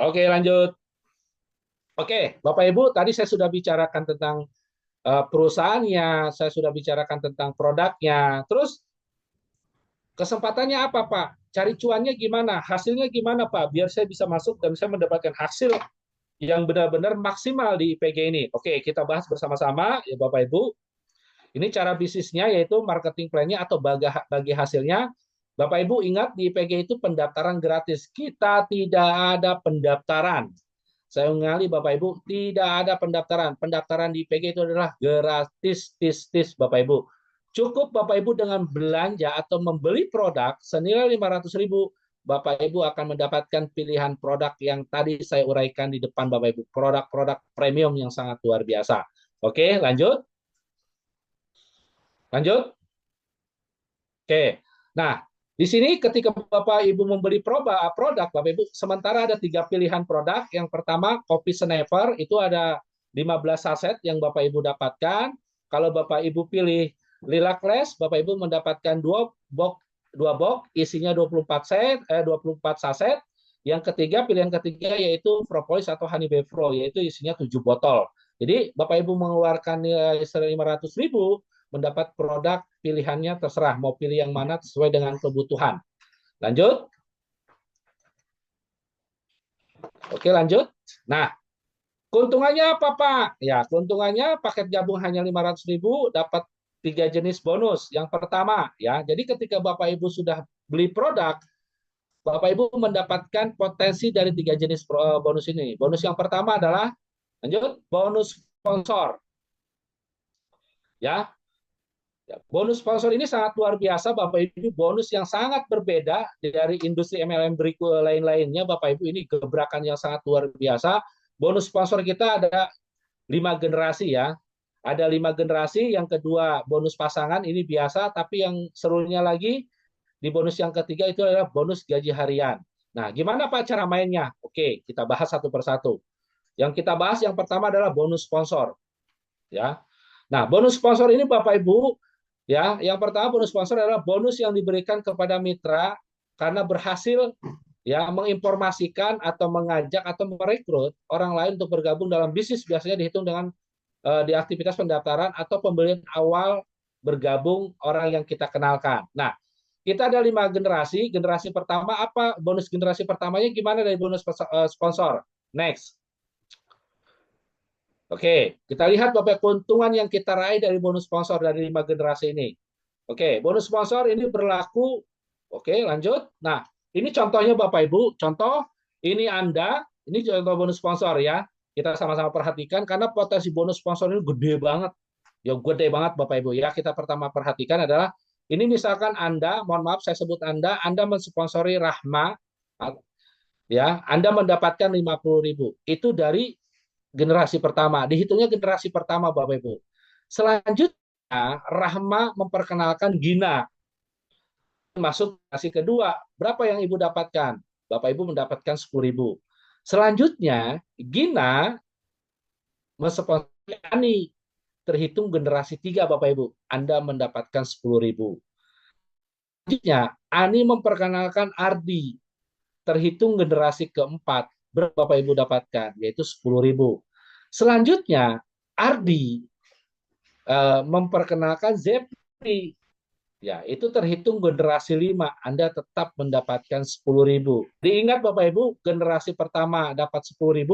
Oke, lanjut. Oke, Bapak Ibu, tadi saya sudah bicarakan tentang perusahaannya, saya sudah bicarakan tentang produknya. Terus kesempatannya apa, Pak? Cari cuannya gimana? Hasilnya gimana, Pak? Biar saya bisa masuk dan saya mendapatkan hasil yang benar-benar maksimal di IPG ini. Oke, kita bahas bersama-sama ya Bapak Ibu. Ini cara bisnisnya yaitu marketing plan-nya atau bagi hasilnya. Bapak Ibu ingat di IPG itu pendaftaran gratis. Kita tidak ada pendaftaran. Saya mengali Bapak Ibu, tidak ada pendaftaran. Pendaftaran di IPG itu adalah gratis, tis, Bapak Ibu. Cukup Bapak Ibu dengan belanja atau membeli produk senilai 500.000, Bapak Ibu akan mendapatkan pilihan produk yang tadi saya uraikan di depan Bapak Ibu. Produk-produk premium yang sangat luar biasa. Oke, lanjut. Lanjut. Oke. Nah, di sini ketika Bapak Ibu membeli produk, Bapak Ibu sementara ada 3 pilihan produk. Yang pertama, kopi Snever, itu ada 15 saset yang Bapak Ibu dapatkan. Kalau Bapak Ibu pilih Lilacles, Bapak Ibu mendapatkan 2 box dua box isinya 24 saset. Yang ketiga, pilihan ketiga yaitu propolis atau honey bevro, yaitu isinya 7 botol. Jadi Bapak Ibu mengeluarkan 500.000 mendapat produk pilihannya terserah mau pilih yang mana sesuai dengan kebutuhan. Lanjut. Oke, lanjut. Nah, keuntungannya apa, Pak? Ya, keuntungannya paket gabung hanya 500.000 dapat 3 jenis bonus. Yang pertama, ya, jadi ketika Bapak Ibu sudah beli produk, Bapak Ibu mendapatkan potensi dari 3 jenis bonus ini. Bonus yang pertama adalah, lanjut, bonus sponsor. Ya, bonus sponsor ini sangat luar biasa, Bapak Ibu. Bonus yang sangat berbeda dari industri MLM berikut lain-lainnya, Bapak Ibu. Ini gebrakan yang sangat luar biasa. Bonus sponsor kita ada 5 generasi ya. Ada 5 generasi. Yang kedua bonus pasangan ini biasa, tapi yang serunya lagi di bonus yang ketiga itu adalah bonus gaji harian. Nah, gimana Pak cara mainnya? Oke, kita bahas satu persatu. Yang kita bahas yang pertama adalah bonus sponsor. Ya. Nah, bonus sponsor ini Bapak Ibu, ya, yang pertama bonus sponsor adalah bonus yang diberikan kepada mitra karena berhasil ya menginformasikan atau mengajak atau merekrut orang lain untuk bergabung dalam bisnis, biasanya dihitung dengan di aktivitas pendaftaran atau pembelian awal bergabung orang yang kita kenalkan. Nah, kita ada 5 generasi. Generasi pertama apa? Bonus generasi pertamanya gimana dari bonus sponsor? Next. Oke, kita lihat Bapak keuntungan yang kita raih dari bonus sponsor dari 5 generasi ini. Oke, bonus sponsor ini berlaku. Oke, lanjut. Nah, ini contohnya Bapak Ibu. Contoh, ini Anda, ini contoh bonus sponsor ya. Kita sama-sama perhatikan karena potensi bonus sponsor ini gede banget. Ya, gede banget Bapak Ibu ya. Kita pertama perhatikan adalah ini misalkan Anda, mohon maaf saya sebut Anda mensponsori Rahma, ya, Anda mendapatkan 50.000. Itu dari generasi pertama. Dihitungnya generasi pertama Bapak Ibu. Selanjutnya Rahma memperkenalkan Gina. Masuk generasi kedua. Berapa yang Ibu dapatkan? Bapak Ibu mendapatkan 10.000. Selanjutnya Gina mensponsori Ani. Terhitung generasi 3 Bapak Ibu. Anda mendapatkan 10.000. Selanjutnya Ani memperkenalkan Ardi. Terhitung generasi keempat. Berapa Bapak Ibu dapatkan? Yaitu 10.000. Selanjutnya Ardi memperkenalkan Zepri. Ya, itu terhitung generasi 5. Anda tetap mendapatkan 10.000. Diingat Bapak Ibu, generasi pertama dapat 10.000,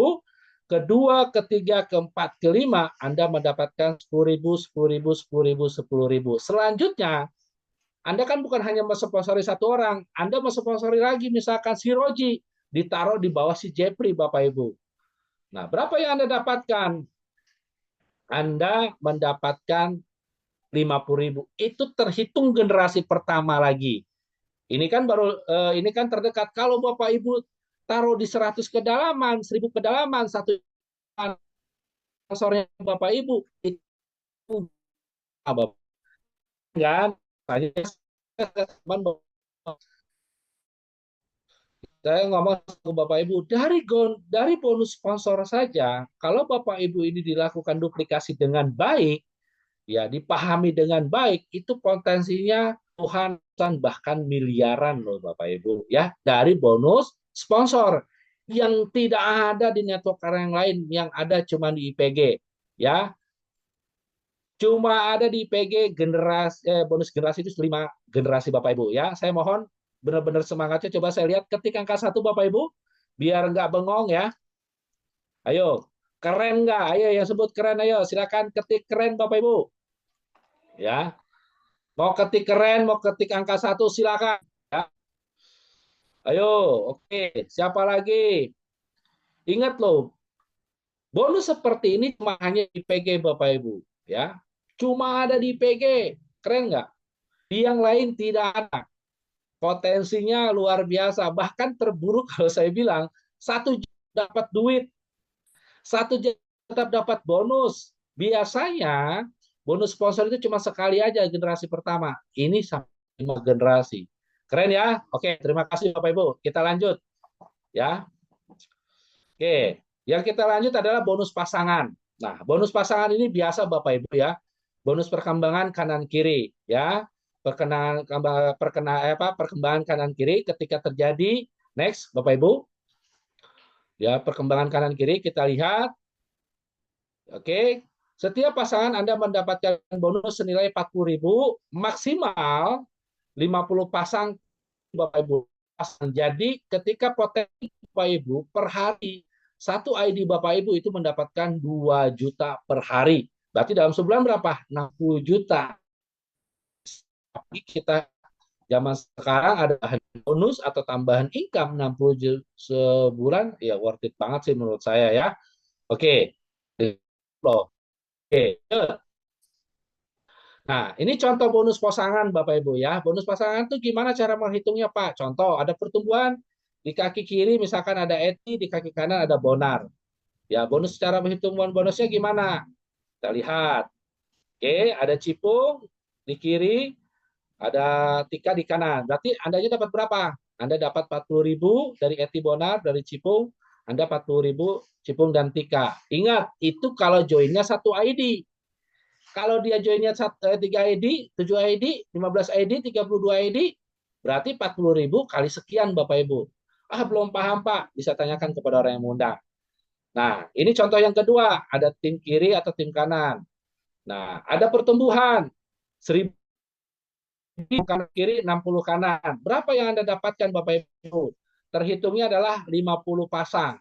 kedua, ketiga, keempat, kelima Anda mendapatkan 10.000, 10.000, 10.000, 10.000. Selanjutnya, Anda kan bukan hanya mensponsori satu orang, Anda mensponsori lagi misalkan si Roji, ditaruh di bawah si Jepri Bapak Ibu. Nah, berapa yang Anda dapatkan? Anda mendapatkan 50.000. Itu terhitung generasi pertama lagi. Ini kan baru ini kan terdekat. Kalau Bapak Ibu taruh di 100 kedalaman, 1.000 kedalaman, satu sponsornya Bapak Ibu itu apa kan? Saya ngomong ke Bapak Ibu, dari bonus sponsor saja, kalau Bapak Ibu ini dilakukan duplikasi dengan baik, ya dipahami dengan baik, itu potensinya puluhan bahkan miliaran loh Bapak Ibu ya dari bonus sponsor yang tidak ada di network yang lain, yang ada cuma di IPG ya, cuma ada di IPG generasi bonus generasi itu 5 generasi Bapak Ibu ya. Saya mohon benar-benar semangatnya, coba saya lihat ketik angka 1 Bapak Ibu biar nggak bengong ya. Ayo, keren nggak? Ayo yang sebut keren, ayo silakan ketik keren Bapak Ibu ya. Mau ketik keren, mau ketik angka 1 silakan ya. Ayo, oke. Siapa lagi? Ingat loh, bonus seperti ini cuma hanya di PG Bapak Ibu, ya. Cuma ada di PG. Keren nggak? Di yang lain tidak ada. Potensinya luar biasa. Bahkan terburuk kalau saya bilang, 1 jam dapat duit, 1 jam tetap dapat bonus. Biasanya bonus sponsor itu cuma sekali aja generasi pertama. Ini sampai 5 generasi. Keren ya? Oke, terima kasih Bapak Ibu. Kita lanjut ya. Oke, yang kita lanjut adalah bonus pasangan. Nah, bonus pasangan ini biasa Bapak Ibu ya. Bonus perkembangan kanan kiri ya. perkembangan kanan kiri ketika terjadi. Next, Bapak Ibu. Ya, perkembangan kanan kiri kita lihat. Oke. Setiap pasangan Anda mendapatkan bonus senilai 40.000, maksimal 50 pasang Bapak Ibu. Jadi ketika potensi Bapak Ibu per hari satu ID Bapak Ibu itu mendapatkan 2 juta per hari. Berarti dalam sebulan berapa? 60 juta. Tapi kita zaman sekarang ada bonus atau tambahan income 60 juta sebulan, ya worth it banget sih menurut saya ya. Oke. Oke. Nah, ini contoh bonus pasangan Bapak Ibu ya. Bonus pasangan itu gimana cara menghitungnya Pak? Contoh, ada pertumbuhan di kaki kiri misalkan ada Eti, di kaki kanan ada Bonar. Ya, bonus cara perhitungan bonusnya gimana? Kita lihat. Oke, ada Cipung di kiri, ada Tika di kanan. Berarti Andanya dapat berapa? Anda dapat 40.000 dari Eti Bonar, dari Cipung. Anda 40.000 Cipung dan Tika. Ingat, itu kalau joinnya satu ID. Kalau dia joinnya 3 ID, 7 ID, 15 ID, 32 ID, berarti 40.000 kali sekian Bapak Ibu. Ah, belum paham Pak, bisa tanyakan kepada orang yang mengundang. Nah, ini contoh yang kedua, ada tim kiri atau tim kanan. Nah, ada pertumbuhan 1.000 kanan kiri, 60 kanan. Berapa yang Anda dapatkan Bapak Ibu? Terhitungnya adalah 50 pasang.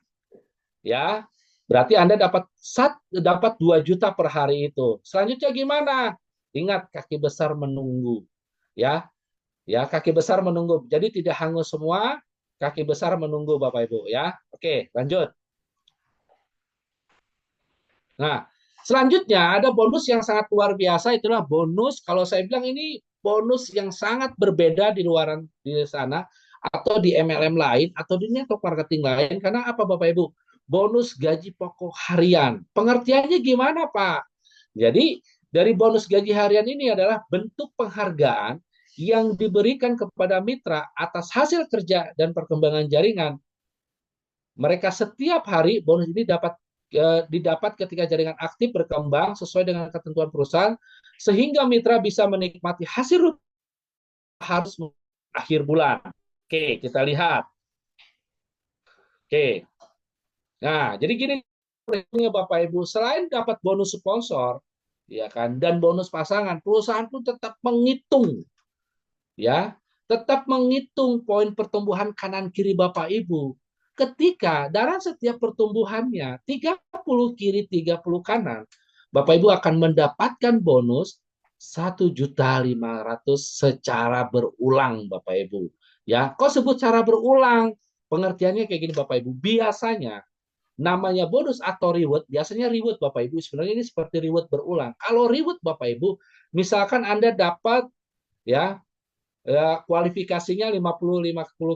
Ya. Berarti Anda dapat 2 juta per hari itu. Selanjutnya gimana? Ingat kaki besar menunggu. Ya. Ya, kaki besar menunggu. Jadi tidak hangus semua, kaki besar menunggu Bapak Ibu ya. Oke, lanjut. Nah, selanjutnya ada bonus yang sangat luar biasa, itulah bonus, kalau saya bilang ini bonus yang sangat berbeda di luaran di sana atau di MLM lain atau di network marketing lain. Karena apa Bapak Ibu? Bonus gaji pokok harian. Pengertiannya gimana Pak? Jadi dari bonus gaji harian ini adalah bentuk penghargaan yang diberikan kepada mitra atas hasil kerja dan perkembangan jaringan. Mereka setiap hari bonus ini didapat ketika jaringan aktif berkembang sesuai dengan ketentuan perusahaan, sehingga mitra bisa menikmati hasil harus akhir bulan. Oke, kita lihat. Oke. Nah, jadi gini Bapak Ibu, selain dapat bonus sponsor, ya kan, dan bonus pasangan, perusahaan pun tetap menghitung, ya, tetap menghitung poin pertumbuhan kanan kiri Bapak Ibu. Ketika dalam setiap pertumbuhannya 30 kiri 30 kanan, Bapak Ibu akan mendapatkan bonus 1.500.000 secara berulang Bapak Ibu. Ya, kok sebut cara berulang? Pengertiannya kayak gini Bapak Ibu. Biasanya namanya bonus atau reward, biasanya reward Bapak Ibu sebenarnya ini seperti reward berulang. Kalau reward Bapak Ibu, misalkan Anda dapat ya kualifikasinya 50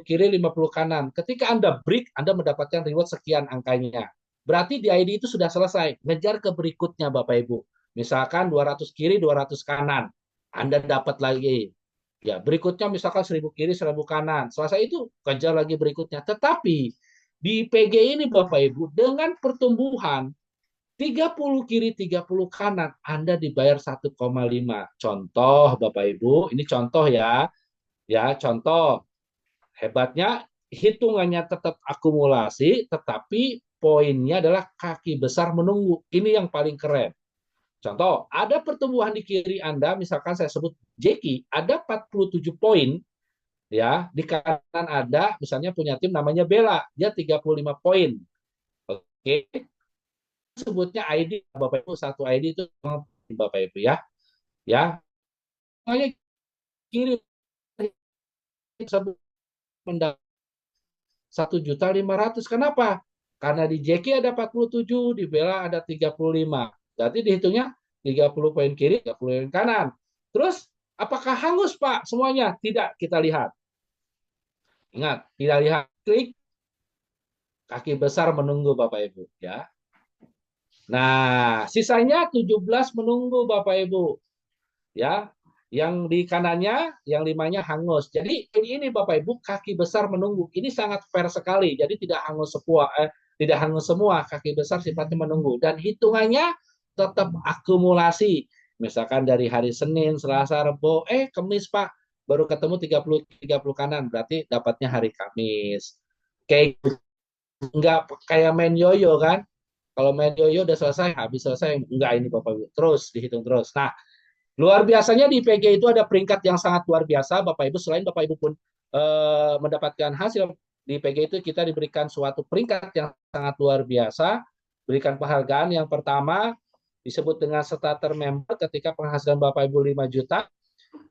kiri 50 kanan. Ketika Anda break, Anda mendapatkan reward sekian angkanya. Berarti di ID itu sudah selesai. Ngejar ke berikutnya Bapak Ibu. Misalkan 200 kiri 200 kanan. Anda dapat lagi. Ya, berikutnya misalkan 1.000 kiri 1.000 kanan. Selesai itu kejar lagi berikutnya. Tetapi di PG ini Bapak Ibu dengan pertumbuhan 30 kiri 30 kanan Anda dibayar 1,5. Contoh Bapak Ibu, ini contoh ya. Ya, contoh hebatnya hitungannya tetap akumulasi, tetapi poinnya adalah kaki besar menunggu. Ini yang paling keren. Contoh, ada pertumbuhan di kiri Anda, misalkan saya sebut Jeki, ada 47 poin, ya, di kanan ada, misalnya punya tim namanya Bella, dia 35 poin. Oke, sebutnya ID, Bapak Ibu, satu ID itu Bapak Ibu ya. Ya, kiri mendapat 1.500.000. Kenapa? Karena di Jeki ada 47, di Bella ada 35. Berarti dihitungnya 30 poin kiri, 30 poin kanan. Terus, apakah hangus Pak semuanya? Tidak, kita lihat. Ingat, tidak lihat. Klik, kaki besar menunggu Bapak Ibu. Ya. Nah, sisanya 17 menunggu Bapak Ibu. Ya, yang di kanannya, yang limanya hangus. Jadi ini Bapak Ibu kaki besar menunggu. Ini sangat fair sekali. Jadi tidak hangus semua kaki besar sifatnya menunggu dan hitungannya tetap akumulasi. Misalkan dari hari Senin, Selasa, Rabu, Kamis Pak, baru ketemu 30 kanan, berarti dapatnya hari Kamis. Kayak nggak kayak main yoyo kan? Kalau main yoyo udah selesai, habis selesai, enggak ini Bapak Ibu. Terus dihitung terus. Nah, luar biasanya di IPG itu ada peringkat yang sangat luar biasa, Bapak Ibu. Selain Bapak Ibu pun mendapatkan hasil di IPG itu, kita diberikan suatu peringkat yang sangat luar biasa, berikan penghargaan. Yang pertama disebut dengan starter member ketika penghasilan Bapak Ibu 5 juta.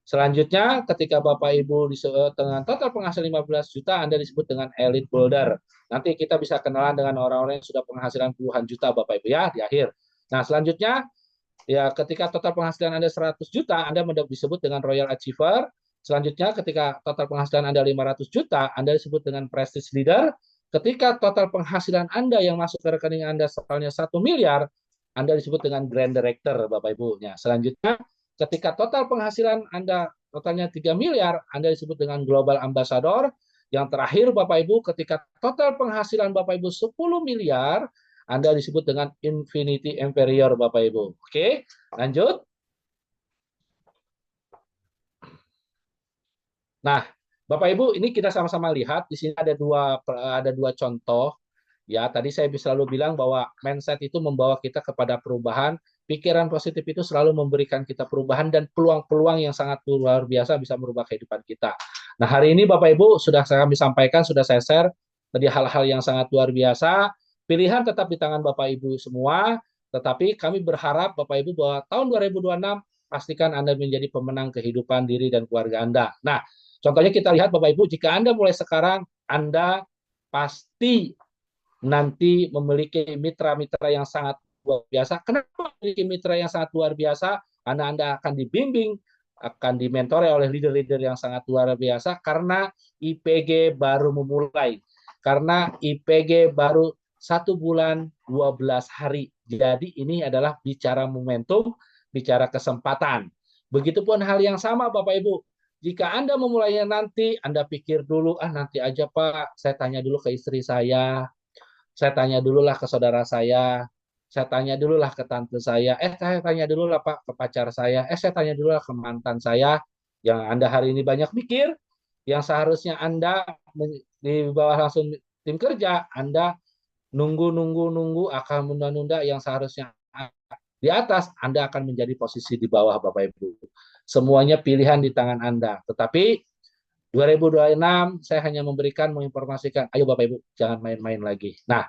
Selanjutnya, ketika Bapak Ibu dengan total penghasilan 15 juta, Anda disebut dengan elite builder. Nanti kita bisa kenalan dengan orang-orang yang sudah penghasilan puluhan juta, Bapak Ibu ya, di akhir. Nah, selanjutnya, ya ketika total penghasilan Anda 100 juta, Anda disebut dengan Royal Achiever. Selanjutnya, ketika total penghasilan Anda 500 juta, Anda disebut dengan Prestige Leader. Ketika total penghasilan Anda yang masuk ke rekening Anda totalnya 1 miliar, Anda disebut dengan Grand Director, Bapak Ibu. Ya, selanjutnya, ketika total penghasilan Anda totalnya 3 miliar, Anda disebut dengan Global Ambassador. Yang terakhir, Bapak Ibu, ketika total penghasilan Bapak Ibu 10 miliar, Anda disebut dengan Infinity Inferior, Bapak Ibu. Oke, lanjut. Nah, Bapak Ibu, ini kita sama-sama lihat di sini ada dua contoh. Ya, tadi saya selalu bilang bahwa mindset itu membawa kita kepada perubahan. Pikiran positif itu selalu memberikan kita perubahan dan peluang-peluang yang sangat luar biasa bisa merubah kehidupan kita. Nah, hari ini Bapak Ibu sudah kami sampaikan, sudah saya share tadi hal-hal yang sangat luar biasa. Pilihan tetap di tangan Bapak Ibu semua, tetapi kami berharap Bapak Ibu bahwa tahun 2026 pastikan Anda menjadi pemenang kehidupan diri dan keluarga Anda. Nah, contohnya kita lihat Bapak Ibu, jika Anda mulai sekarang, Anda pasti nanti memiliki mitra-mitra yang sangat luar biasa. Kenapa memiliki mitra yang sangat luar biasa? Karena Anda akan dibimbing, akan dimentori oleh leader-leader yang sangat luar biasa karena IPG baru memulai. Karena IPG baru 1 bulan 12 hari. Jadi ini adalah bicara momentum, bicara kesempatan. Begitupun hal yang sama Bapak Ibu. Jika Anda memulainya nanti, Anda pikir dulu, nanti aja Pak, saya tanya dulu ke istri saya tanya dulu lah ke saudara saya tanya dulu lah ke tante saya tanya dulu lah Pak ke pacar saya tanya dulu lah ke mantan saya. Yang Anda hari ini banyak mikir, yang seharusnya Anda di bawah langsung tim kerja, Anda nunggu akan menunda-nunda yang seharusnya di atas, Anda akan menjadi posisi di bawah Bapak Ibu. Semuanya pilihan di tangan Anda. Tetapi 2026 saya hanya menginformasikan, ayo Bapak Ibu jangan main-main lagi. Nah,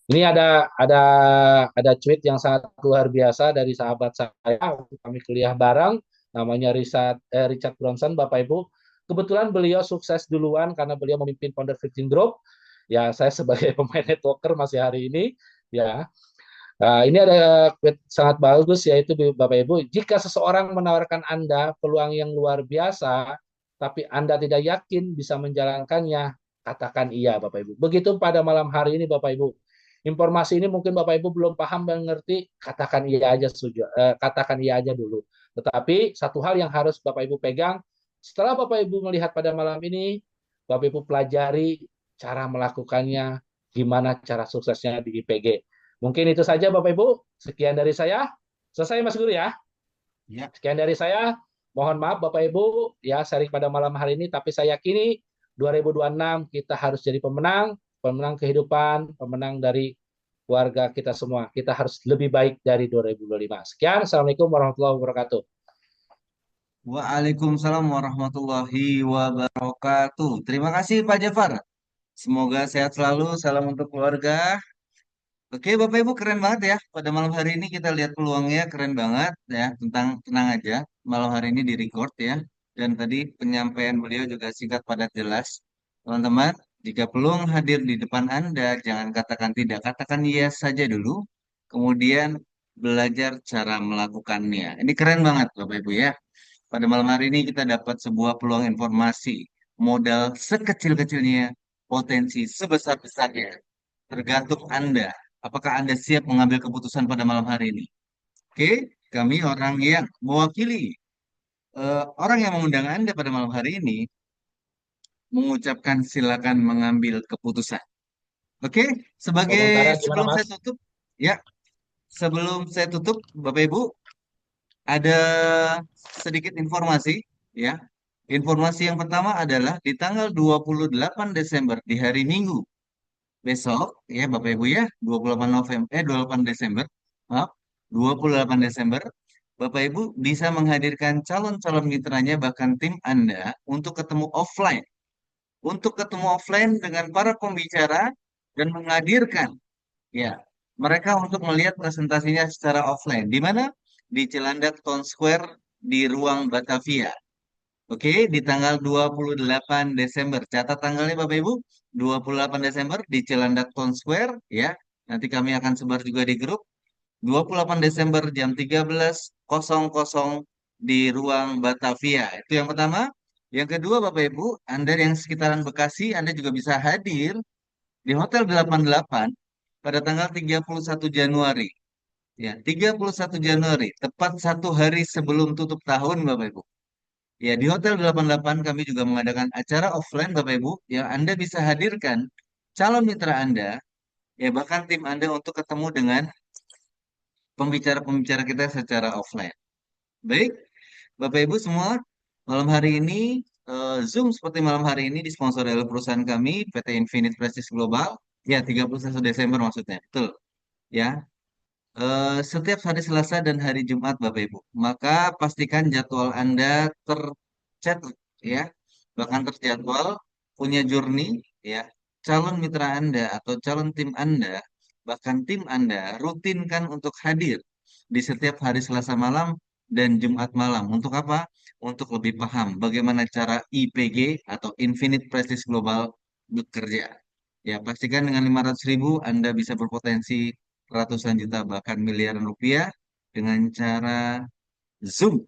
ini ada tweet yang sangat luar biasa dari sahabat saya, kami kuliah bareng, namanya Richard Bronson, Bapak Ibu. Kebetulan beliau sukses duluan karena beliau memimpin Founder 15 Group. Ya, saya sebagai pemain networker masih hari ini. Ya, ini ada tweet sangat bagus yaitu Bapak Ibu, jika seseorang menawarkan Anda peluang yang luar biasa, tapi Anda tidak yakin bisa menjalankannya, katakan iya Bapak Ibu. Begitu pada malam hari ini Bapak Ibu. Informasi ini mungkin Bapak Ibu belum paham dan ngerti, katakan iya aja katakan iya aja dulu. Tetapi satu hal yang harus Bapak Ibu pegang, setelah Bapak Ibu melihat pada malam ini, Bapak Ibu pelajari cara melakukannya, gimana cara suksesnya di IPG. Mungkin itu saja Bapak Ibu. Sekian dari saya. Selesai Mas Guru ya. Ya. Sekian dari saya. Mohon maaf Bapak Ibu ya sharing pada malam hari ini, tapi saya yakini 2026 kita harus jadi pemenang, pemenang kehidupan, pemenang dari keluarga kita semua. Kita harus lebih baik dari 2025. Sekian. Assalamualaikum warahmatullahi wabarakatuh. Waalaikumsalam warahmatullahi wabarakatuh. Terima kasih Pak Jafar. Semoga sehat selalu. Salam untuk keluarga. Oke, Bapak Ibu keren banget ya. Pada malam hari ini kita lihat peluangnya keren banget ya. Tenang aja. Malam hari ini di record ya. Dan tadi penyampaian beliau juga singkat padat jelas. Teman-teman, jika peluang hadir di depan Anda, jangan katakan tidak, katakan yes saja dulu. Kemudian belajar cara melakukannya. Ini keren banget Bapak Ibu ya. Pada malam hari ini kita dapat sebuah peluang informasi. Modal sekecil-kecilnya, potensi sebesar-besarnya. Tergantung Anda. Apakah Anda siap mengambil keputusan pada malam hari ini? Oke, kami orang yang mewakili orang yang mengundang Anda pada malam hari ini mengucapkan silakan mengambil keputusan. Oke, Komentarnya sebagai gimana sebelum Mas? saya tutup, ya, sebelum saya tutup, Bapak Ibu, ada sedikit informasi ya. Informasi yang pertama adalah di tanggal 28 Desember di hari Minggu besok ya Bapak Ibu ya 28 November 28 Desember maaf 28 Desember Bapak Ibu bisa menghadirkan calon-calon mitranya bahkan tim Anda untuk ketemu offline dengan para pembicara dan menghadirkan ya mereka untuk melihat presentasinya secara offline di mana di Cilandak Town Square di ruang Batavia. Oke, di tanggal 28 Desember. Catat tanggalnya Bapak Ibu. 28 Desember di Cilandak Town Square ya. Nanti kami akan sebar juga di grup. 28 Desember jam 13.00 di ruang Batavia. Itu yang pertama. Yang kedua Bapak Ibu, Anda yang sekitaran Bekasi, Anda juga bisa hadir di Hotel 88 pada tanggal 31 Januari. Ya, 31 Januari, tepat satu hari sebelum tutup tahun Bapak Ibu. Ya, di Hotel 88 kami juga mengadakan acara offline Bapak Ibu yang Anda bisa hadirkan calon mitra Anda, ya bahkan tim Anda untuk ketemu dengan pembicara-pembicara kita secara offline. Baik, Bapak Ibu semua, malam hari ini Zoom seperti malam hari ini disponsori oleh perusahaan kami PT Infinite Prestige Global. Ya, 31 Desember maksudnya. Betul. Ya, setiap hari Selasa dan hari Jumat, Bapak Ibu. Maka pastikan jadwal Anda tercatat, ya, bahkan terjadwal, punya journey, ya, calon mitra Anda atau calon tim Anda, bahkan tim Anda rutinkan untuk hadir di setiap hari Selasa malam dan Jumat malam. Untuk apa? Untuk lebih paham bagaimana cara IPG atau Infinite Prestige Global bekerja. Ya, pastikan dengan 500.000 Anda bisa berpotensi ratusan juta bahkan miliaran rupiah dengan cara Zoom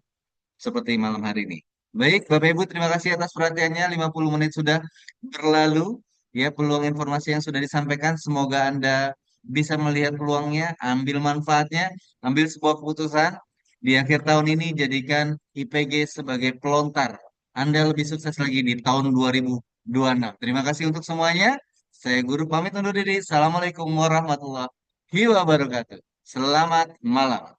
seperti malam hari ini. Baik, Bapak Ibu, terima kasih atas perhatiannya. 50 menit sudah berlalu. Ya, peluang informasi yang sudah disampaikan, semoga Anda bisa melihat peluangnya, ambil manfaatnya, ambil sebuah keputusan. Di akhir tahun ini, jadikan IPG sebagai pelontar. Anda lebih sukses lagi di tahun 2026. Terima kasih untuk semuanya. Saya Guru pamit undur diri. Assalamualaikum warahmatullahi wabarakatuh. Selamat malam.